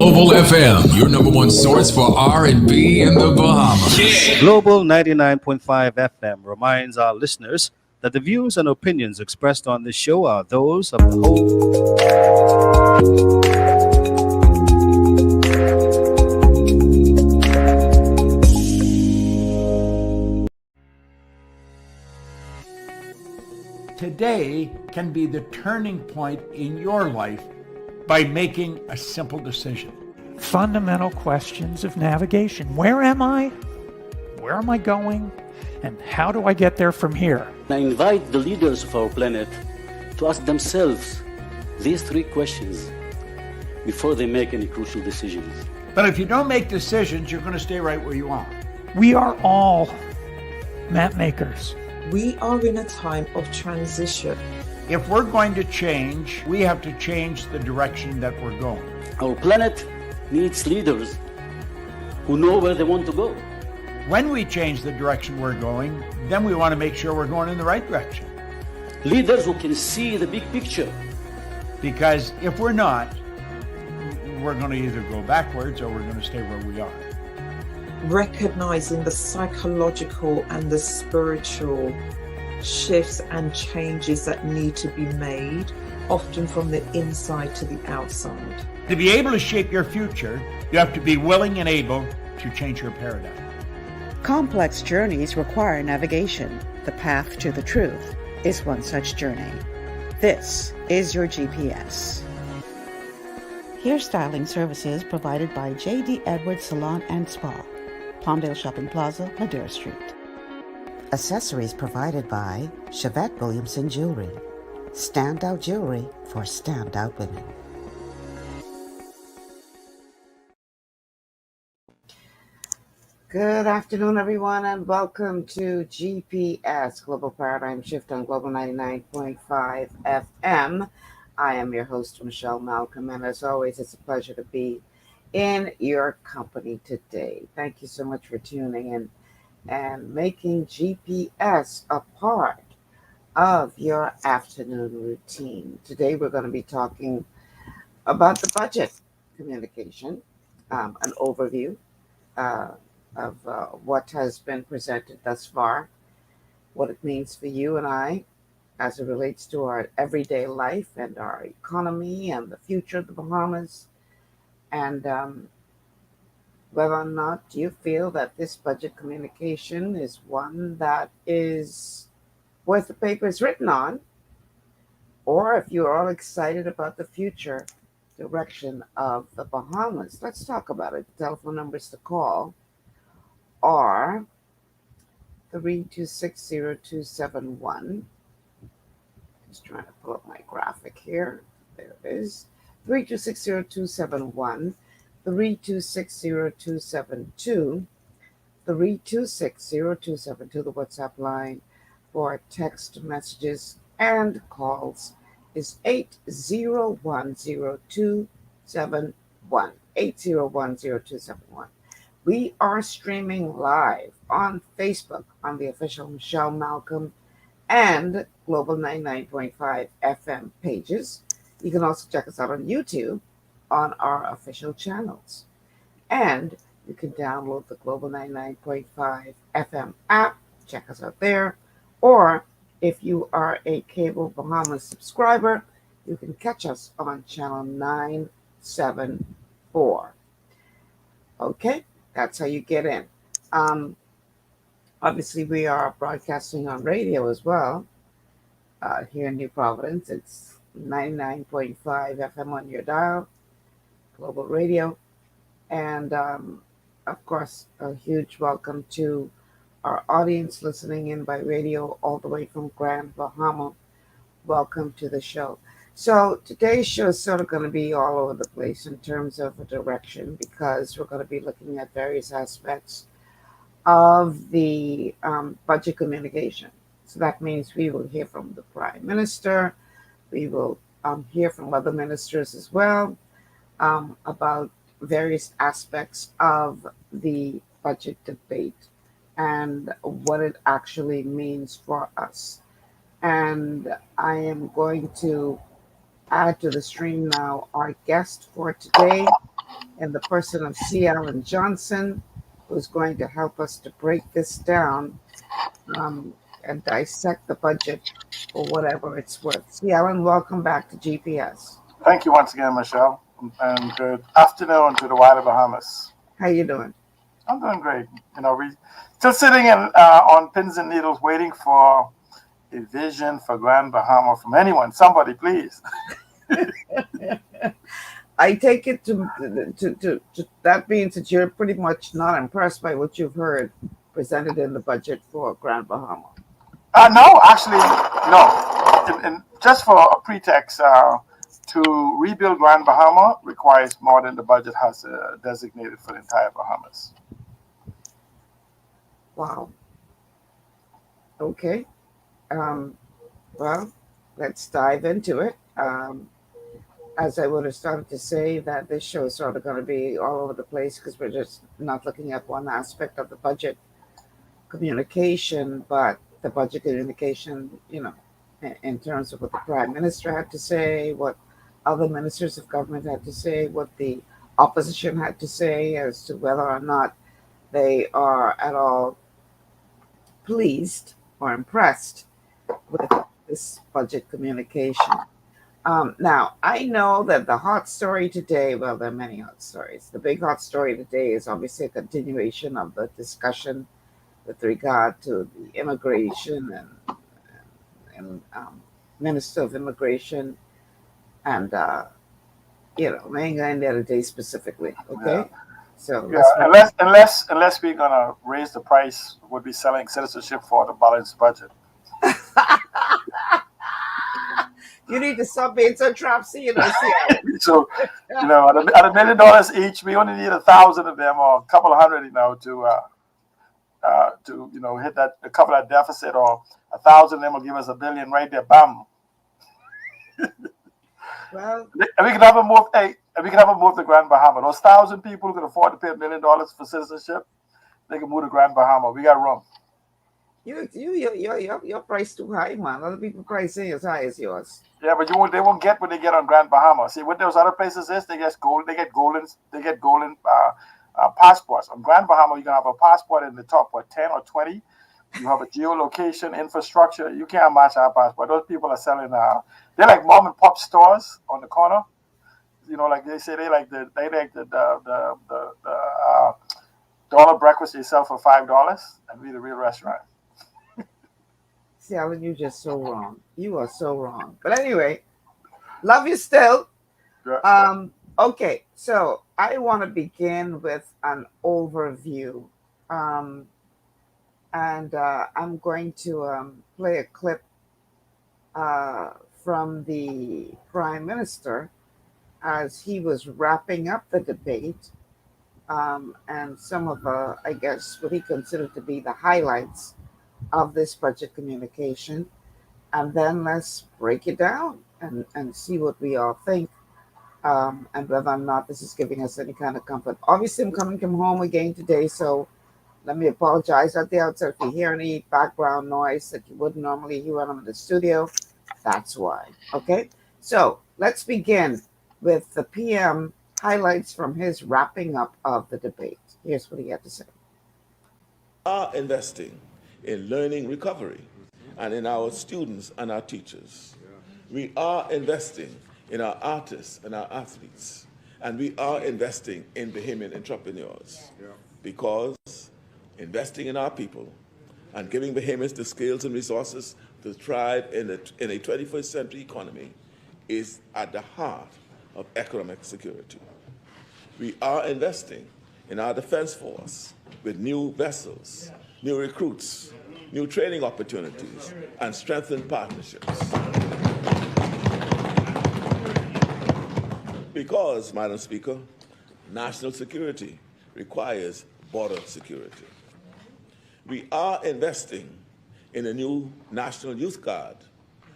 Global FM, your number one source for R&B in the Bahamas. Yeah. Global 99.5 FM reminds our listeners that the views and opinions expressed on this show are those of the host. Today can be the turning point in your life by making a simple decision. Fundamental questions of navigation. Where am I? Where am I going? And how do I get there from here? I invite the leaders of our planet to ask themselves these three questions before they make any crucial decisions. But if you don't make decisions, you're going to stay right where you are. We are all map makers. We are in a time of transition. If we're going to change, we have to change the direction that we're going. Our planet needs leaders who know where they want to go. When we change the direction we're going, then we want to make sure we're going in the right direction. Leaders who can see the big picture. Because if we're not, we're going to either go backwards or we're going to stay where we are. Recognizing the psychological and the spiritual shifts and changes that need to be made, often from the inside to the outside. To be able to shape your future, you have to be willing and able to change your paradigm. Complex journeys require navigation. The path to the truth is one such journey. This is your GPS. Hairstyling services provided by J.D. Edwards Salon and Spa, Palmdale Shopping Plaza, Madeira Street. Accessories provided by Chevette Williamson Jewelry. Standout jewelry for standout women. Good afternoon, everyone, and welcome to GPS, Global Paradigm Shift on Global 99.5 FM. I am your host, Michelle Malcolm, and as always, it's a pleasure to be in your company today. Thank you so much for tuning in and making GPS a part of your afternoon routine. Today, we're going to be talking about the budget communication, an overview of what has been presented thus far, what it means for you and I as it relates to our everyday life and our economy and the future of the Bahamas, and whether or not you feel that this budget communication is one that is worth the paper it's written on, or if you're all excited about the future direction of the Bahamas. Let's talk about it. The telephone numbers to call are 3260271. Just trying to pull up my graphic here. There it is. 3260271, 3260272, 3260272. The WhatsApp line for text messages and calls is 8010271. 8010271. We are streaming live on Facebook on the official Michelle Malcolm and Global 99.5 FM pages. You can also check us out on YouTube on our official channels. And you can download the Global 99.5 FM app. Check us out there. Or if you are a Cable Bahamas subscriber, you can catch us on channel 974. Okay, that's how you get in. Obviously, we are broadcasting on radio as well. Here in New Providence, it's 99.5 FM on your dial, Global Radio. And of course, a huge welcome to our audience listening in by radio all the way from Grand Bahama. Welcome to the show. So today's show is sort of going to be all over the place in terms of a direction, because we're going to be looking at various aspects of the budget communication. So that means we will hear from the Prime Minister. We will hear from other ministers as well about various aspects of the budget debate and what it actually means for us. And I am going to add to the stream now our guest for today, in the person of C. Alan Johnson, who's going to help us to break this down and dissect the budget for whatever it's worth. C. Alan, welcome back to GPS. Thank you once again, Michelle, and good afternoon to the wider Bahamas. How you doing? I'm doing great. You know, we still sitting on pins and needles, waiting for a vision for Grand Bahama from anyone. Somebody, please. I take it to that means that you're pretty much not impressed by what you've heard presented in the budget for Grand Bahama. No, actually, no. And just for a pretext, to rebuild Grand Bahama requires more than the budget has designated for the entire Bahamas. Wow. Okay. Well, let's dive into it. As I would have started to say, that this show is sort of going to be all over the place because we're just not looking at one aspect of the budget communication, but the budget communication, in terms of what the Prime Minister had to say, what other ministers of government had to say, what the opposition had to say as to whether or not they are at all pleased or impressed with this budget communication. Now, I know that the hot story today, well, there are many hot stories. The big hot story today is obviously a continuation of the discussion with regard to the immigration and Minister of Immigration and, Mainland today specifically, okay? Yeah. So Yeah, unless we're gonna raise the price, we'll be selling citizenship for the balanced budget. You need to stop being so trapsy, So, at $1 million each, we only need 1,000 of them or a couple of hundred, to hit that cover that deficit, or 1,000 of them will give us $1 billion right there, bam. Well, and we can have a move. Hey, and we can have a move to Grand Bahama. Those 1,000 people who can afford to pay $1 million for citizenship, they can move to Grand Bahama. We got room. Your price too high, man. Other people price ain't as high as yours. Yeah, but they won't get what they get on Grand Bahama. See, what those other places is, they get golden passports. On Grand Bahama, you can have a passport in the top 10 or 20. You have a geolocation infrastructure. You can't match our passport. Those people are selling. They're like mom and pop stores on the corner. Like they say, they like the dollar breakfast they sell for $5, and we the real restaurant. See, Alan, you're just so wrong. You are so wrong. But anyway, love you still. Yeah. Okay, so I want to begin with an overview. And I'm going to play a clip from the Prime Minister as he was wrapping up the debate and some of, I guess, what he considered to be the highlights of this budget communication. And then let's break it down and see what we all think and whether or not this is giving us any kind of comfort. Obviously, I'm coming from home again today, so let me apologize at the outset. If you hear any background noise that you wouldn't normally hear when I'm in the studio, that's why. Okay, so let's begin with the PM highlights from his wrapping up of the debate. Here's what he had to say. Are investing in learning recovery and in our students and our teachers. We are investing in our artists and our athletes. And we are investing in Bahamian entrepreneurs because investing in our people and giving Bahamians the skills and resources to thrive in a 21st century economy is at the heart of economic security. We are investing in our defense force with new vessels, new recruits, new training opportunities, and strengthened partnerships. Because, Madam Speaker, national security requires border security. We are investing in a new National Youth Guard,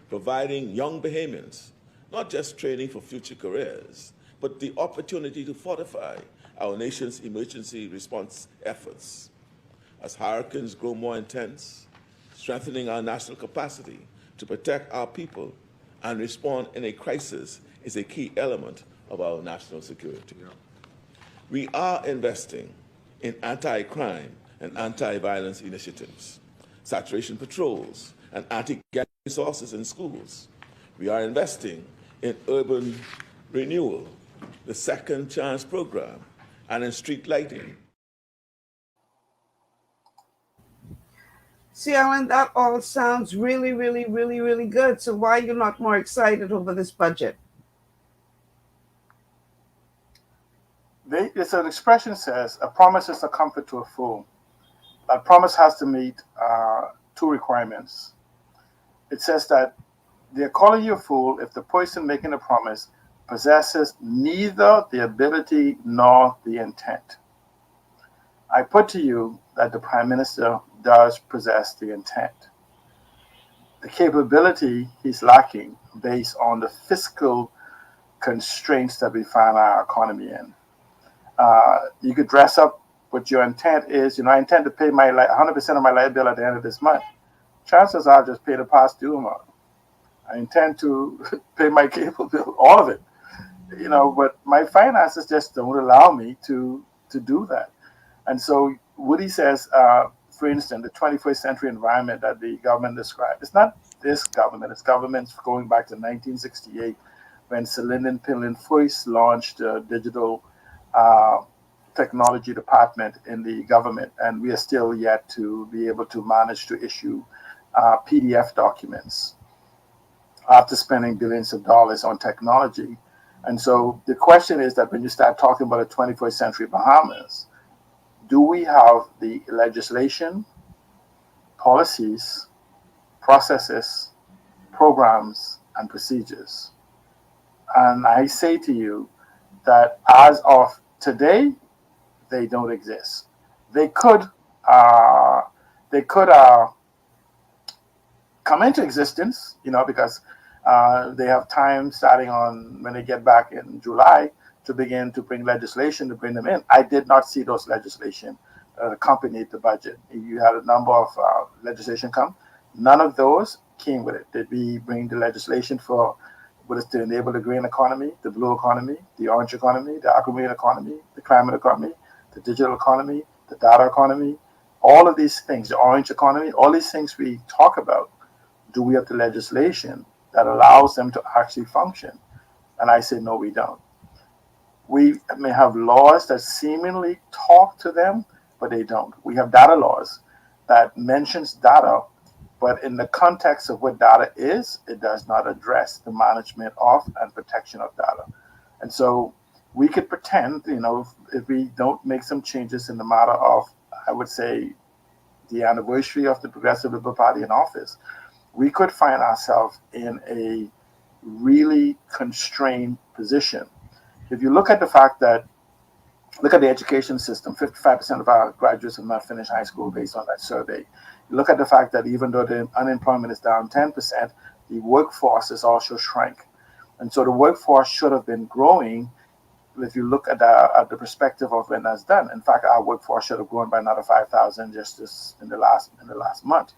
providing young Bahamians not just training for future careers, but the opportunity to fortify our nation's emergency response efforts. As hurricanes grow more intense, strengthening our national capacity to protect our people and respond in a crisis is a key element of our national security. We are investing in anti-crime and anti-violence initiatives, saturation patrols, and anti-gang resources in schools. We are investing in urban renewal, the Second Chance program, and in street lighting. See, Alan, that all sounds really, really, really, really good. So why are you not more excited over this budget? It's an expression says, a promise is a comfort to a fool. That promise has to meet two requirements. It says that they're calling you a fool if the person making the promise possesses neither the ability nor the intent. I put to you that the Prime Minister does possess the intent. The capability he's lacking based on the fiscal constraints that we find our economy in. You could dress up what your intent is. I intend to pay my 100% of my light bill at the end of this month. Chances are I'll just pay the past due amount. I intend to pay my cable bill, all of it. But my finances just don't allow me to do that. And so Woody says, for instance, the 21st century environment that the government described, it's not this government, it's governments going back to 1968 when Sir Lyndon Pinlin first launched the digital technology department in the government. And we are still yet to be able to manage to issue PDF documents after spending billions of dollars on technology. And so the question is that when you start talking about the 21st century Bahamas, do we have the legislation, policies, processes, programs, and procedures? And I say to you that as of today, they don't exist. They could come into existence, because they have time starting on when they get back in July to begin to bring legislation to bring them in. I did not see those legislation that accompanied the budget. You had a number of legislation come. None of those came with it. Did we bring the legislation for what is to enable the green economy, the blue economy, the orange economy, the aquamarine economy, the climate economy, the digital economy, the data economy, all of these things, the orange economy, all these things we talk about, do we have the legislation that allows them to actually function? And I say, no, we don't. We may have laws that seemingly talk to them, but they don't. We have data laws that mentions data, but in the context of what data is, it does not address the management of and protection of data. And so we could pretend, if we don't make some changes in the matter of, I would say, the anniversary of the Progressive Liberal Party in office, we could find ourselves in a really constrained position. If you look at the fact that, look at the education system, 55% of our graduates have not finished high school based on that survey. You look at the fact that even though the unemployment is down 10%, the workforce has also shrank. And so the workforce should have been growing if you look at the perspective of when that's done. In fact, our workforce should have grown by another 5,000 just in the last month.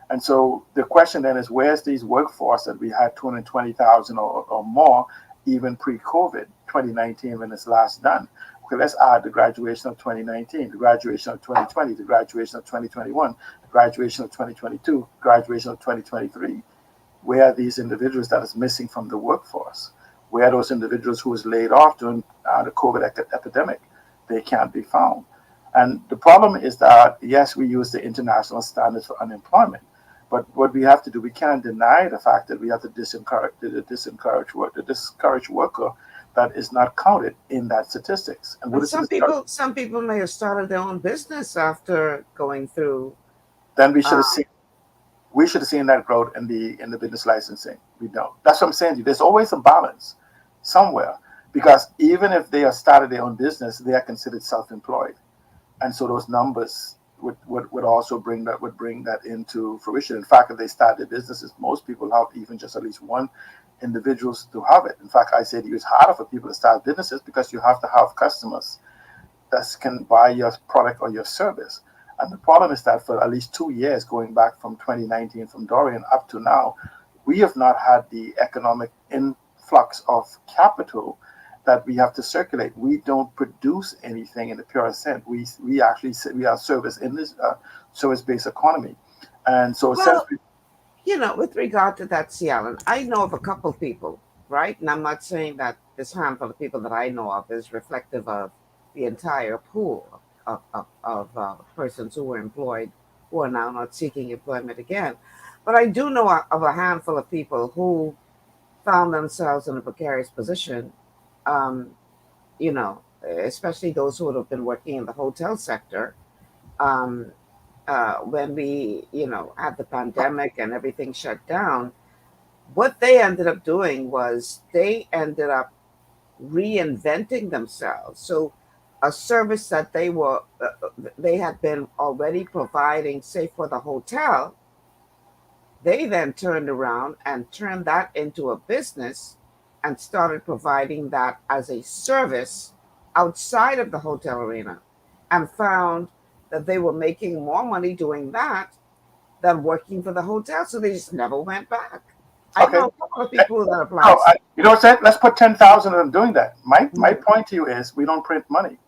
And so the question then is, where's these workforce that we had 220,000 or more even pre-COVID, 2019 when it's last done? Okay, let's add the graduation of 2019, the graduation of 2020, the graduation of 2021, the graduation of 2022, graduation of 2023. Where are these individuals that is missing from the workforce? Where are those individuals who was laid off during the COVID epidemic? They can't be found. And the problem is that, yes, we use the international standards for unemployment, but what we have to do, we can't deny the fact that we have to discourage worker that is not counted in that statistics. And what some people may have started their own business after going through. Then we should have seen that growth in the business licensing. We don't. That's what I'm saying to you. There's always a balance somewhere, because even if they have started their own business, they are considered self-employed, and so those numbers would also bring that into fruition. In fact, if they start their businesses, most people have even just at least one individuals to have it. In fact, I say it's harder for people to start businesses because you have to have customers that can buy your product or your service. And the problem is that for at least 2 years, going back from 2019, from Dorian up to now, we have not had the economic influx of capital that we have to circulate. We don't produce anything in the purest sense. We actually we are service in this service-based economy, and so since Well, with regard to that, C. Allen, I know of a couple people, right? And I'm not saying that this handful of people that I know of is reflective of the entire pool of persons who were employed who are now not seeking employment again. But I do know of a handful of people who found themselves in a precarious position, um, especially those who would have been working in the hotel sector. Um, when we, had the pandemic and everything shut down, what they ended up doing was they ended up reinventing themselves. So, a service that they had been already providing, say for the hotel, they then turned around and turned that into a business and started providing that as a service outside of the hotel arena, and found that they were making more money doing that than working for the hotel. So they just never went back. I okay. know a couple of people that No, applied. you know what I'm saying? Let's put 10,000 of them doing that. My Mhm. point to you is we don't print money.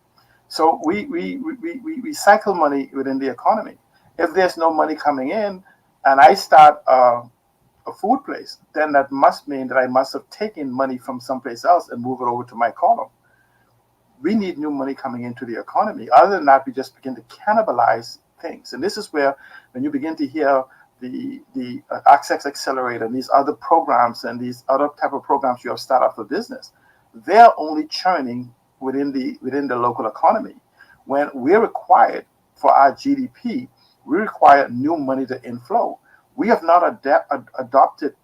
So we cycle money within the economy. If there's no money coming in and I start a food place, then that must mean that I must have taken money from someplace else and move it over to my column. We need new money coming into the economy. Other than that, we just begin to cannibalize things. And this is where, when you begin to hear the Access Accelerator and these other programs and these other type of programs you have start up for business, they're only churning within the local economy. When we're required for our GDP, we require new money to inflow. We have not adopted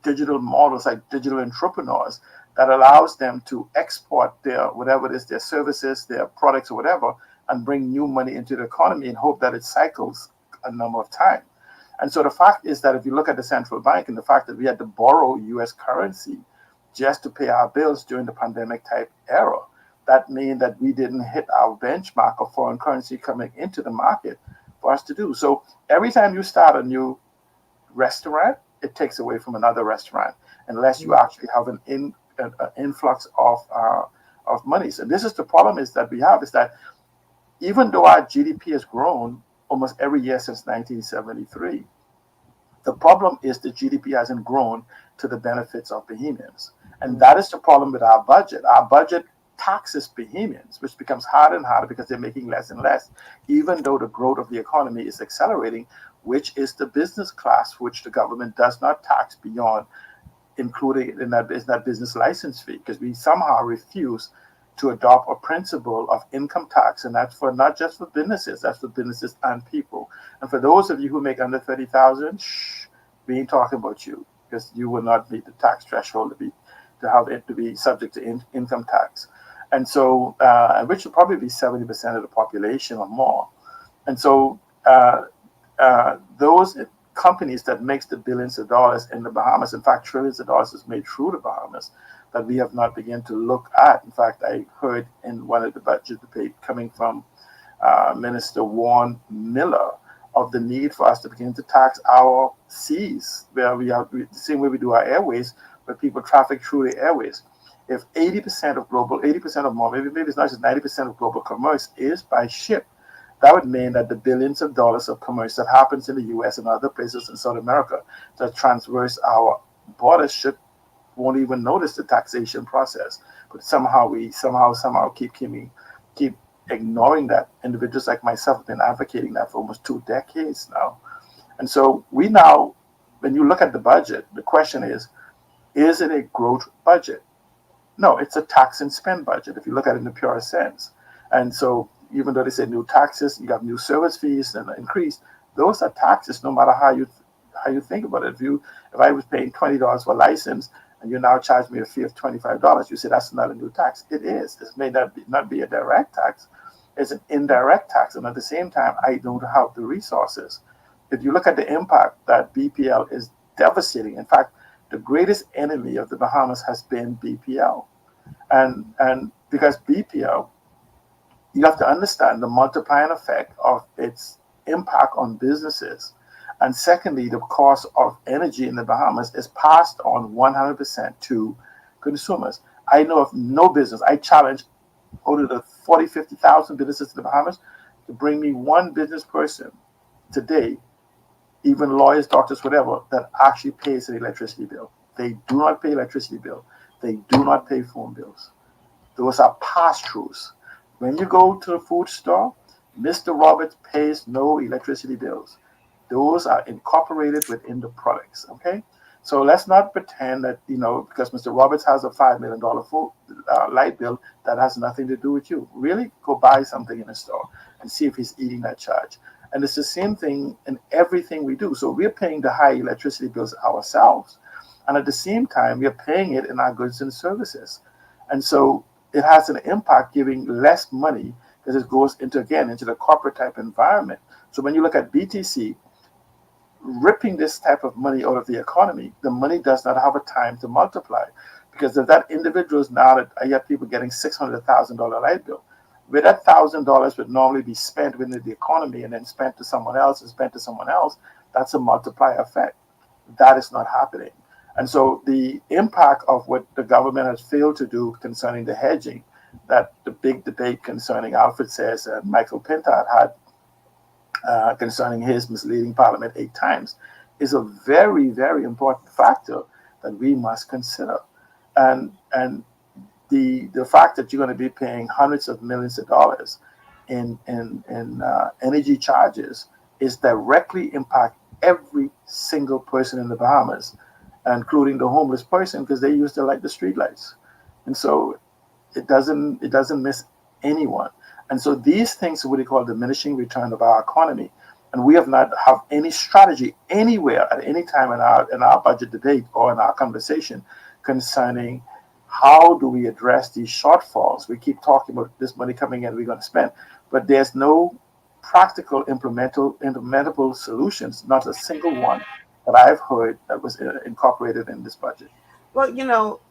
digital models like digital entrepreneurs that allows them to export their whatever it is, their services, their products or whatever, and bring new money into the economy and hope that it cycles a number of times. And so the fact is that if you look at the central bank and the fact that we had to borrow US currency just to pay our bills during the pandemic type era, that means that we didn't hit our benchmark of foreign currency coming into the market for us to do. So every time you start a new restaurant, it takes away from another restaurant unless you actually have an influx of money. So this is the problem is that we have is that even though our GDP has grown almost every year since 1973, the problem is the GDP hasn't grown to the benefits of Bahamians. And that is the problem with our budget. Our budget taxes Bahamians, which becomes harder and harder because they're making less and less, even though the growth of the economy is accelerating, which is the business class, which the government does not tax beyond, including in that business license fee, because we somehow refuse to adopt a principle of income tax, and that's for not just for businesses, that's for businesses and people. And for those of you who make under 30,000, we ain't talking about you, because you will not meet the tax threshold to have it to be subject to income tax. And so, which will probably be 70% of the population or more. And so, those companies that makes the billions of dollars in the Bahamas, in fact, trillions of dollars is made through the Bahamas, that we have not begun to look at. In fact, I heard in one of the budget debate coming from Minister Warren Miller of the need for us to begin to tax our seas, where the same way we do our airways, where people traffic through the airways. If 80% or more, maybe it's not just 90% of global commerce is by ship, that would mean that the billions of dollars of commerce that happens in the U.S. and other places in South America that transverse our borders won't even notice the taxation process. But somehow we keep ignoring that. Individuals like myself have been advocating that for almost 2 decades now. And so we now, when you look at the budget, the question is it a growth budget? No, it's a tax and spend budget if you look at it in the purest sense. And so even though they say new taxes, you got new service fees and increase, those are taxes no matter how you think about it. If I was paying $20 for a license and you now charge me a fee of $25, you say that's not a new tax. It is. It may not be a direct tax. It's an indirect tax. And at the same time, I don't have the resources. If you look at the impact that BPL is devastating, in fact, the greatest enemy of the Bahamas has been BPL. And because BPL, you have to understand the multiplying effect of its impact on businesses. And secondly, the cost of energy in the Bahamas is passed on 100% to consumers. I know of no business. I challenge out of the 40, 50,000 businesses in the Bahamas to bring me one business person today, even lawyers, doctors, whatever, that actually pays an electricity bill. They do not pay electricity bill. They do not pay phone bills. Those are pass-throughs. When you go to the food store, Mr. Roberts pays no electricity bills. Those are incorporated within the products, okay? So let's not pretend that, because Mr. Roberts has a $5 million light bill, that has nothing to do with you. Really, go buy something in the store and see if he's eating that charge. And it's the same thing in everything we do. So we're paying the high electricity bills ourselves. And at the same time, we're paying it in our goods and services. And so it has an impact giving less money because it goes into the corporate type environment. So when you look at BTC, ripping this type of money out of the economy, the money does not have a time to multiply. Because if that individual is now that I have people getting $600,000 light bill, where that $1,000 would normally be spent within the economy and then spent to someone else and spent to someone else, that's a multiplier effect. That is not happening. And so the impact of what the government has failed to do concerning the hedging, that the big debate concerning Alfred says and Michael Pintard had concerning his misleading Parliament 8 times, is a very, very important factor that we must consider. And the fact that you're going to be paying hundreds of millions of dollars in energy charges is directly impact every single person in the Bahamas, including the homeless person, because they use the street lights. And so it doesn't miss anyone. And so these things are what we call diminishing return of our economy. And we have not have any strategy anywhere at any time in our budget debate or in our conversation concerning how do we address these shortfalls. We keep talking about this money coming in, we're going to spend, but there's no practical implementable solutions, not a single one that I've heard that was incorporated in this budget. Well,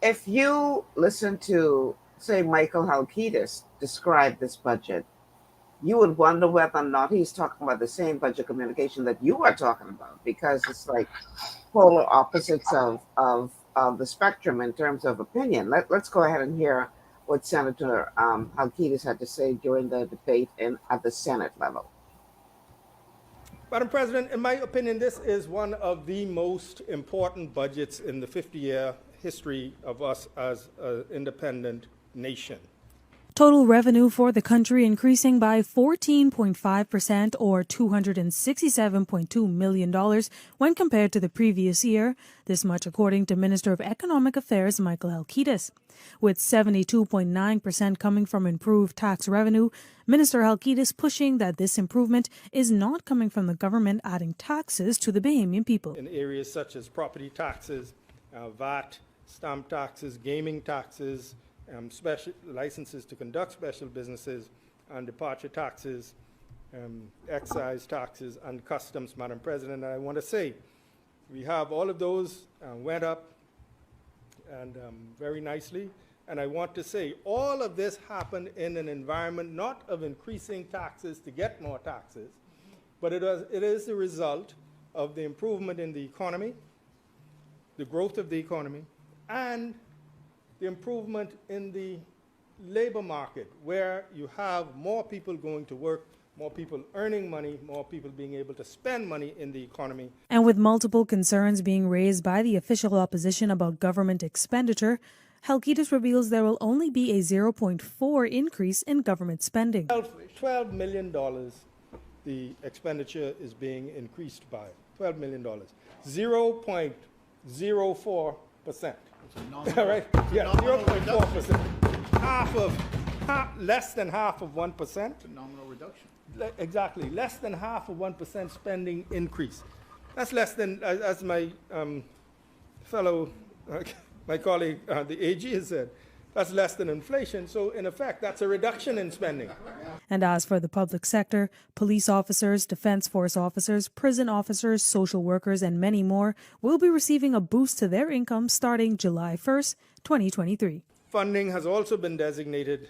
if you listen to, say, Michael Halkitis describe this budget, you would wonder whether or not he's talking about the same budget communication that you are talking about, because it's like polar opposites of the spectrum in terms of opinion. Let's go ahead and hear what Senator Halkitis had to say during the debate at the Senate level. Madam President, in my opinion, this is one of the most important budgets in the 50-year history of us as an independent nation. Total revenue for the country increasing by 14.5% or $267.2 million when compared to the previous year, this much according to Minister of Economic Affairs Michael Halkitis. With 72.9% coming from improved tax revenue, Minister Halkitis pushing that this improvement is not coming from the government adding taxes to the Bahamian people. In areas such as property taxes, VAT, stamp taxes, gaming taxes, special licenses to conduct special businesses, and departure taxes, excise taxes, and customs, Madam President. And I want to say, we have all of those went up and very nicely. And I want to say, all of this happened in an environment not of increasing taxes to get more taxes, but it is the result of the improvement in the economy, the growth of the economy, and the improvement in the labor market, where you have more people going to work, more people earning money, more people being able to spend money in the economy. And with multiple concerns being raised by the official opposition about government expenditure, Halkitis reveals there will only be a 0.4 increase in government spending. $12 million the expenditure is being increased by. $12 million. 0.04%. All right? Yeah, 0.4%. Less than half of 1%. It's a nominal reduction. Exactly. Less than half of 1% spending increase. That's less than, as my my colleague, the AG has said, that's less than inflation. So in effect, that's a reduction in spending. And as for the public sector, police officers, defense force officers, prison officers, social workers, and many more will be receiving a boost to their income starting July 1st, 2023. Funding has also been designated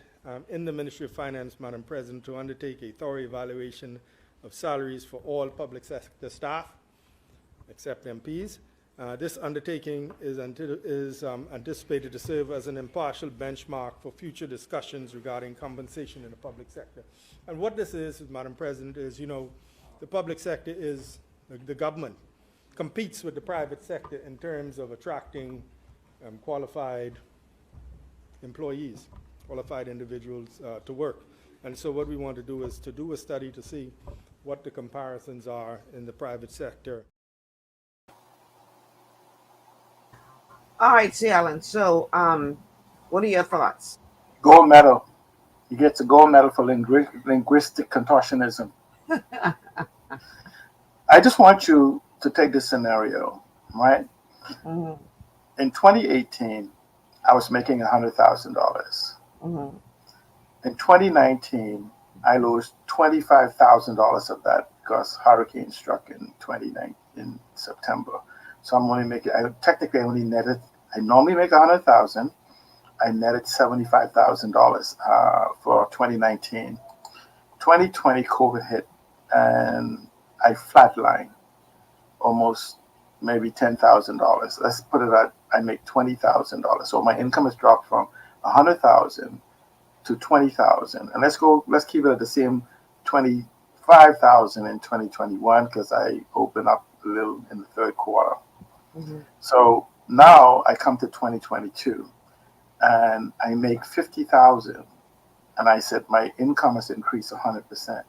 in the Ministry of Finance, Madam President, to undertake a thorough evaluation of salaries for all public sector staff, except MPs, This undertaking is anticipated to serve as an impartial benchmark for future discussions regarding compensation in the public sector. And what this is, Madam President, is, the public sector is, the government competes with the private sector in terms of attracting qualified employees, qualified individuals to work. And so what we want to do is to do a study to see what the comparisons are in the private sector. All right, C. Allen. So, what are your thoughts? Gold medal. He gets a gold medal for linguistic contortionism. I just want you to take this scenario, right? Mm-hmm. In 2018, I was making $100,000. Mm-hmm. In 2019, I lost $25,000 of that because hurricane struck in September. So I'm only making. Technically I only netted. I normally make $100,000. I netted $75,000 for 2019. 2020 COVID hit, and I flatlined almost maybe $10,000. Let's put it at I make $20,000. So my income has dropped from $100,000 to $20,000, and let's keep it at the same $25,000 in 2021 because I opened up a little in the third quarter. Mm-hmm. So now I come to 2022, and I make $50,000, and I said my income has increased 100%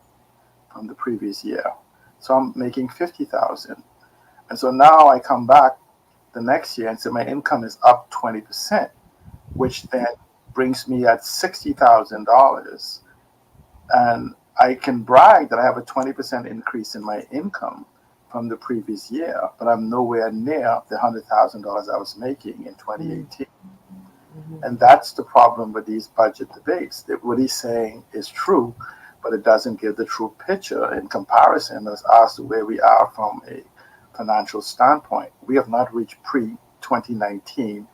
from the previous year. So I'm making $50,000, and so now I come back the next year and say my income is up 20%, which then brings me at $60,000, and I can brag that I have a 20% increase in my income from the previous year, but I'm nowhere near the $100,000 I was making in 2018. Mm-hmm. And that's the problem with these budget debates. That what he's saying is true, but it doesn't give the true picture in comparison as to where we are from a financial standpoint. We have not reached pre-2019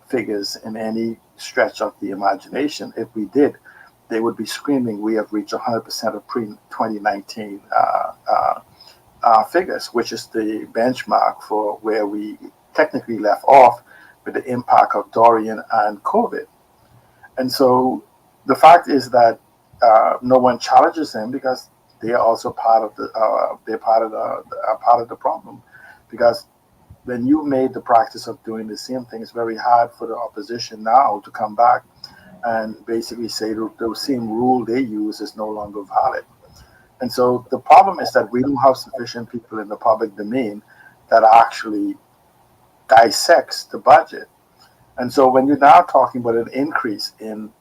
figures in any stretch of the imagination. If we did, they would be screaming, we have reached 100% of pre-2019 figures, which is the benchmark for where we technically left off with the impact of Dorian and COVID. And so the fact is that no one challenges them because they are also part of the problem. Because when you made the practice of doing the same thing, it's very hard for the opposition now to come back and basically say the same rule they use is no longer valid. And so the problem is that we don't have sufficient people in the public domain that actually dissects the budget. And so when you're now talking about an increase in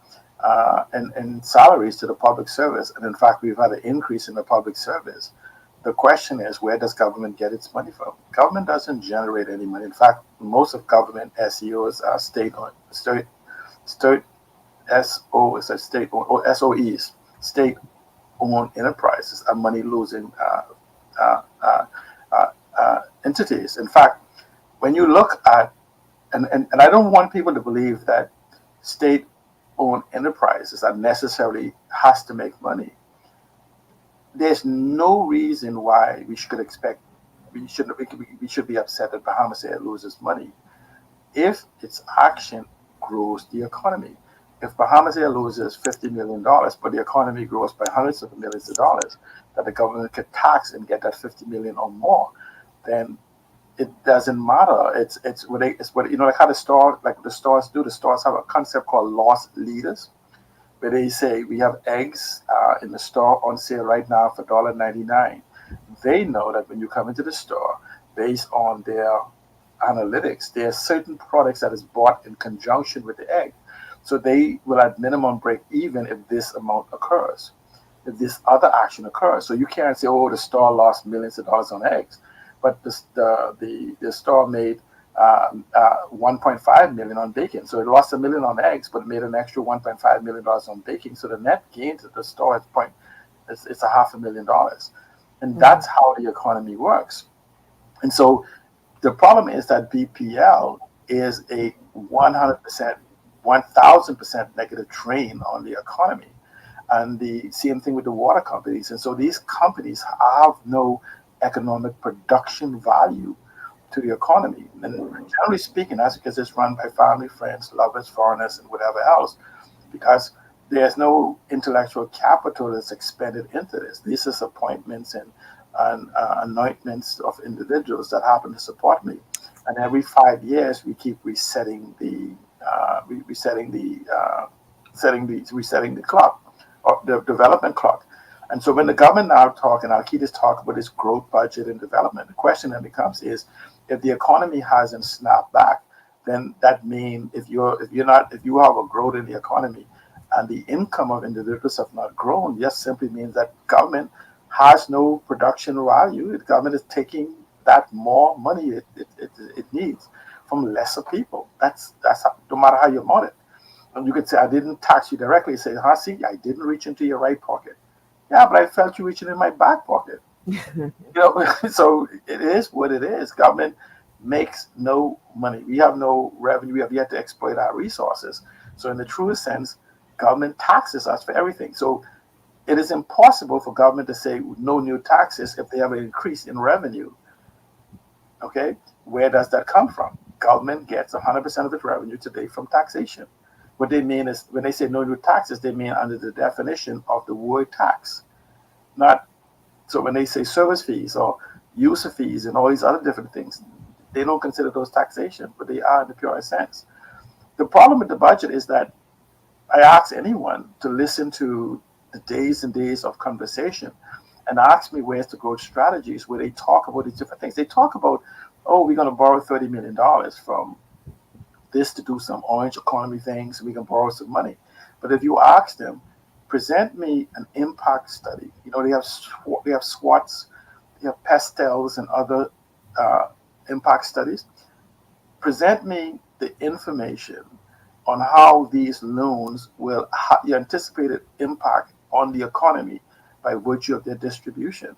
salaries to the public service, and in fact we've had an increase in the public service, the question is, where does government get its money from? Government doesn't generate any money. In fact, most of government SEOs are SOEs, state-owned enterprises, are money-losing entities. In fact, when you look at, and I don't want people to believe that state-owned enterprises are necessarily has to make money. There's no reason why we should be upset that Bahamas Air loses money if its action grows the economy. If Bahamas Air loses $50 million, but the economy grows by hundreds of millions of dollars, that the government could tax and get that $50 million or more, then it doesn't matter. It's like how the stores do. The stores have a concept called loss leaders, where they say we have eggs in the store on sale right now for $1.99. They know that when you come into the store, based on their analytics, there are certain products that is bought in conjunction with the egg. So they will at minimum break even if this amount occurs, if this other action occurs. So you can't say, oh, the store lost millions of dollars on eggs, but the store made 1.5 million on bacon. So it lost $1 million on eggs, but it made an extra $1.5 million on baking. So the net gain to the store it's $500,000. And that's how the economy works. And so the problem is that BPL is a 100%, 1,000% negative drain on the economy. And the same thing with the water companies. And so these companies have no economic production value to the economy. And generally speaking, that's because it's run by family, friends, lovers, foreigners, and whatever else, because there's no intellectual capital that's expended into this. These are appointments and anointments of individuals that happen to support me. And every 5 years, we keep resetting the clock, or the development clock. And so when the government now talk, and Al-Qaeda's talk about this growth budget and development, the question that becomes is, if the economy hasn't snapped back, then that means if you have a growth in the economy and the income of individuals have not grown, just simply means that government has no production value. The government is taking that more money it needs from lesser people. That's how, no matter how you mount it. And you could say, I didn't tax you directly. Say, see, I didn't reach into your right pocket. Yeah, but I felt you reaching in my back pocket. So it is what it is. Government makes no money. We have no revenue. We have yet to exploit our resources. So in the truest sense, government taxes us for everything. So it is impossible for government to say no new taxes if they have an increase in revenue. Okay, where does that come from? Government gets 100% of its revenue today from taxation. What they mean is, when they say no new taxes, they mean under the definition of the word tax. Not so when they say service fees or user fees and all these other different things, they don't consider those taxation, but they are in the purest sense. The problem with the budget is that I ask anyone to listen to the days and days of conversation and ask me where's the growth strategies, where they talk about these different things. They talk about, oh, we're going to borrow $30 million from this to do some orange economy things, we can borrow some money. But if you ask them, present me an impact study. They have SWOTs, they have pastels and other impact studies. Present me the information on how these loans will have the anticipated impact on the economy by virtue of their distribution.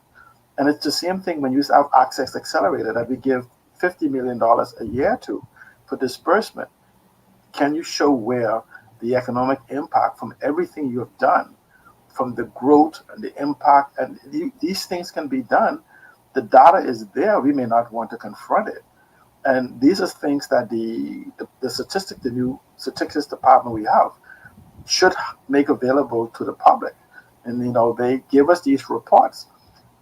And it's the same thing when you have Access Accelerator that we give $50 million a year to for disbursement. Can you show where the economic impact from everything you have done, from the growth and the impact, and these things can be done? The data is there. We may not want to confront it. And these are things that the new statistics department we have should make available to the public. And they give us these reports.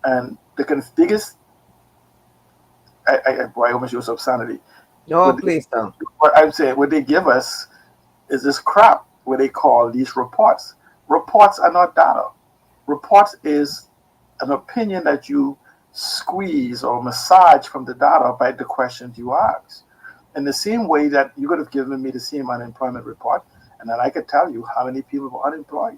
And the biggest, I almost use obscenity. No, please don't. What I'm saying, what they give us is this crap where they call these reports. Reports are not data. Reports is an opinion that you squeeze or massage from the data by the questions you ask. In the same way that you could have given me the same unemployment report, and then I could tell you how many people were unemployed.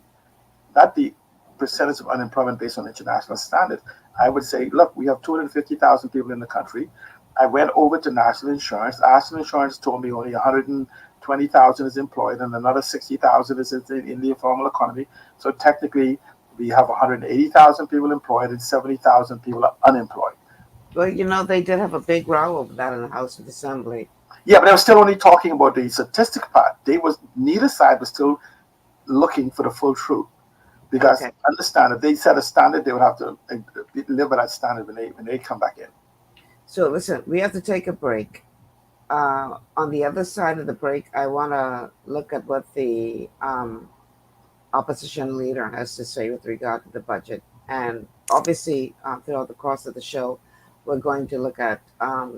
Not the percentage of unemployment based on international standards. I would say, look, we have 250,000 people in the country. I went over to National Insurance. National Insurance told me only 120,000 is employed and another 60,000 is in the informal economy. So technically, we have 180,000 people employed and 70,000 people are unemployed. Well, they did have a big row over that in the House of Assembly. Yeah, but they were still only talking about the statistic part. Neither side was still looking for the full truth. Because understand, if they set a standard, they would have to live by that standard when they come back in. So listen, we have to take a break. On the other side of the break, I want to look at what the opposition leader has to say with regard to the budget. And obviously, throughout the course of the show, we're going to look at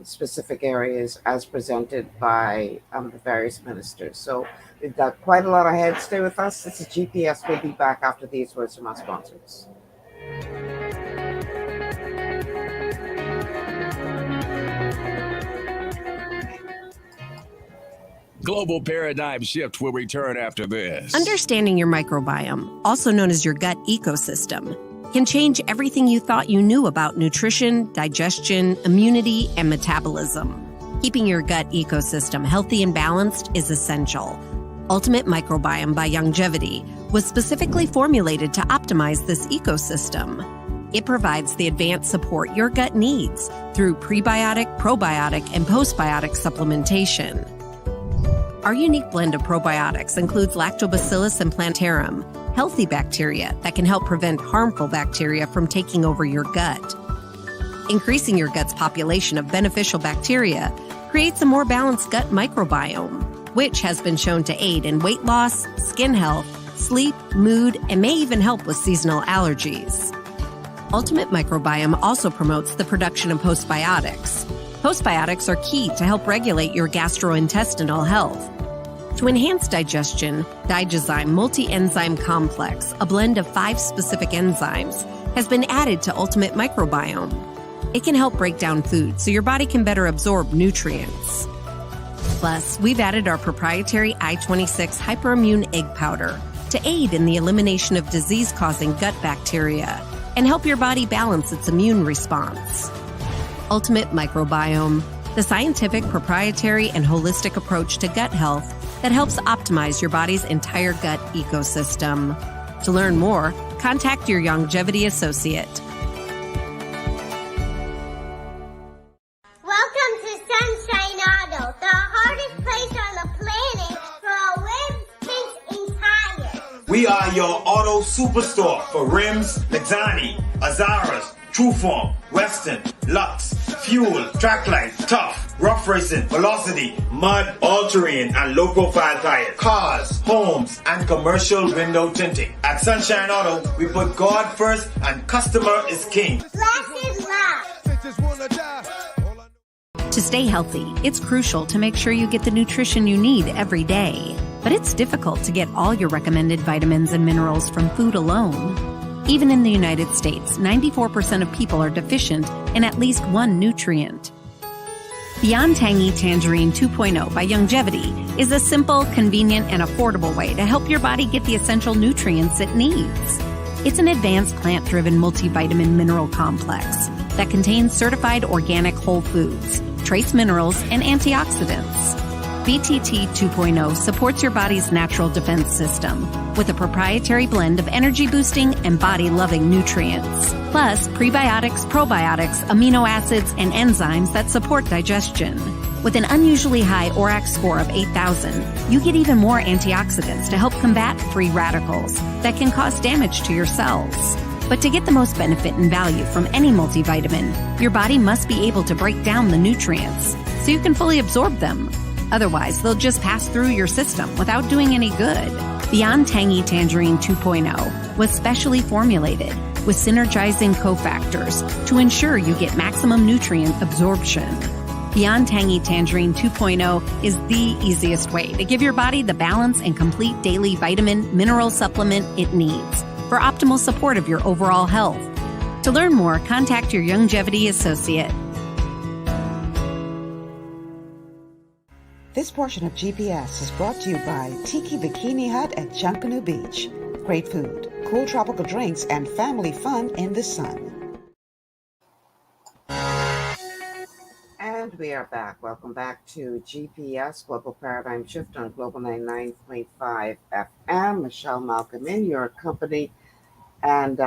specific areas as presented by the various ministers. So we've got quite a lot ahead. Stay with us. This is GPS. We'll be back after these words from our sponsors. Global Paradigm Shift will return after this. Understanding your microbiome, also known as your gut ecosystem, can change everything you thought you knew about nutrition, digestion, immunity, and metabolism. Keeping your gut ecosystem healthy and balanced is essential. Ultimate Microbiome by Longevity was specifically formulated to optimize this ecosystem. It provides the advanced support your gut needs through prebiotic, probiotic, and postbiotic supplementation. Our unique blend of probiotics includes Lactobacillus and Plantarum, healthy bacteria that can help prevent harmful bacteria from taking over your gut. Increasing your gut's population of beneficial bacteria creates a more balanced gut microbiome, which has been shown to aid in weight loss, skin health, sleep, mood, and may even help with seasonal allergies. Ultimate Microbiome also promotes the production of postbiotics. Postbiotics are key to help regulate your gastrointestinal health. To enhance digestion, Digizyme Multi-Enzyme Complex, a blend of 5 specific enzymes, has been added to Ultimate Microbiome. It can help break down food so your body can better absorb nutrients. Plus, we've added our proprietary I-26 Hyperimmune Egg Powder to aid in the elimination of disease-causing gut bacteria and help your body balance its immune response. Ultimate Microbiome, the scientific, proprietary, and holistic approach to gut health that helps optimize your body's entire gut ecosystem. To learn more, contact your longevity associate. Welcome to Sunshine Auto, the hardest place on the planet for a rims, tints, and tires. We are your auto superstore for rims, Lexani, Azaras, Trueform, Western, Lux, Fuel, Tracklight, Tough, Rough Racing, Velocity, Mud, All-Terrain, and low-profile tires, cars, homes, and commercial window tinting. At Sunshine Auto, we put God first and customer is king. Blessed love. To stay healthy, it's crucial to make sure you get the nutrition you need every day. But it's difficult to get all your recommended vitamins and minerals from food alone. Even in the United States, 94% of people are deficient in at least one nutrient. Beyond Tangy Tangerine 2.0 by Longevity is a simple, convenient, and affordable way to help your body get the essential nutrients it needs. It's an advanced plant-driven multivitamin mineral complex that contains certified organic whole foods, trace minerals, and antioxidants. BTT 2.0 supports your body's natural defense system with a proprietary blend of energy-boosting and body-loving nutrients, plus prebiotics, probiotics, amino acids, and enzymes that support digestion. With an unusually high ORAC score of 8,000, you get even more antioxidants to help combat free radicals that can cause damage to your cells. But to get the most benefit and value from any multivitamin, your body must be able to break down the nutrients so you can fully absorb them. Otherwise, they'll just pass through your system without doing any good. Beyond Tangy Tangerine 2.0 was specially formulated with synergizing cofactors to ensure you get maximum nutrient absorption. Beyond Tangy Tangerine 2.0 is the easiest way to give your body the balance and complete daily vitamin mineral supplement it needs for optimal support of your overall health. To learn more, contact your longevity associate. This portion of GPS is brought to you by Tiki Bikini Hut at Junkanoo Beach. Great food, cool tropical drinks, and family fun in the sun. And we are back. Welcome back to GPS, Global Paradigm Shift on Global 99.5 FM. Michelle Malcolm in your company. And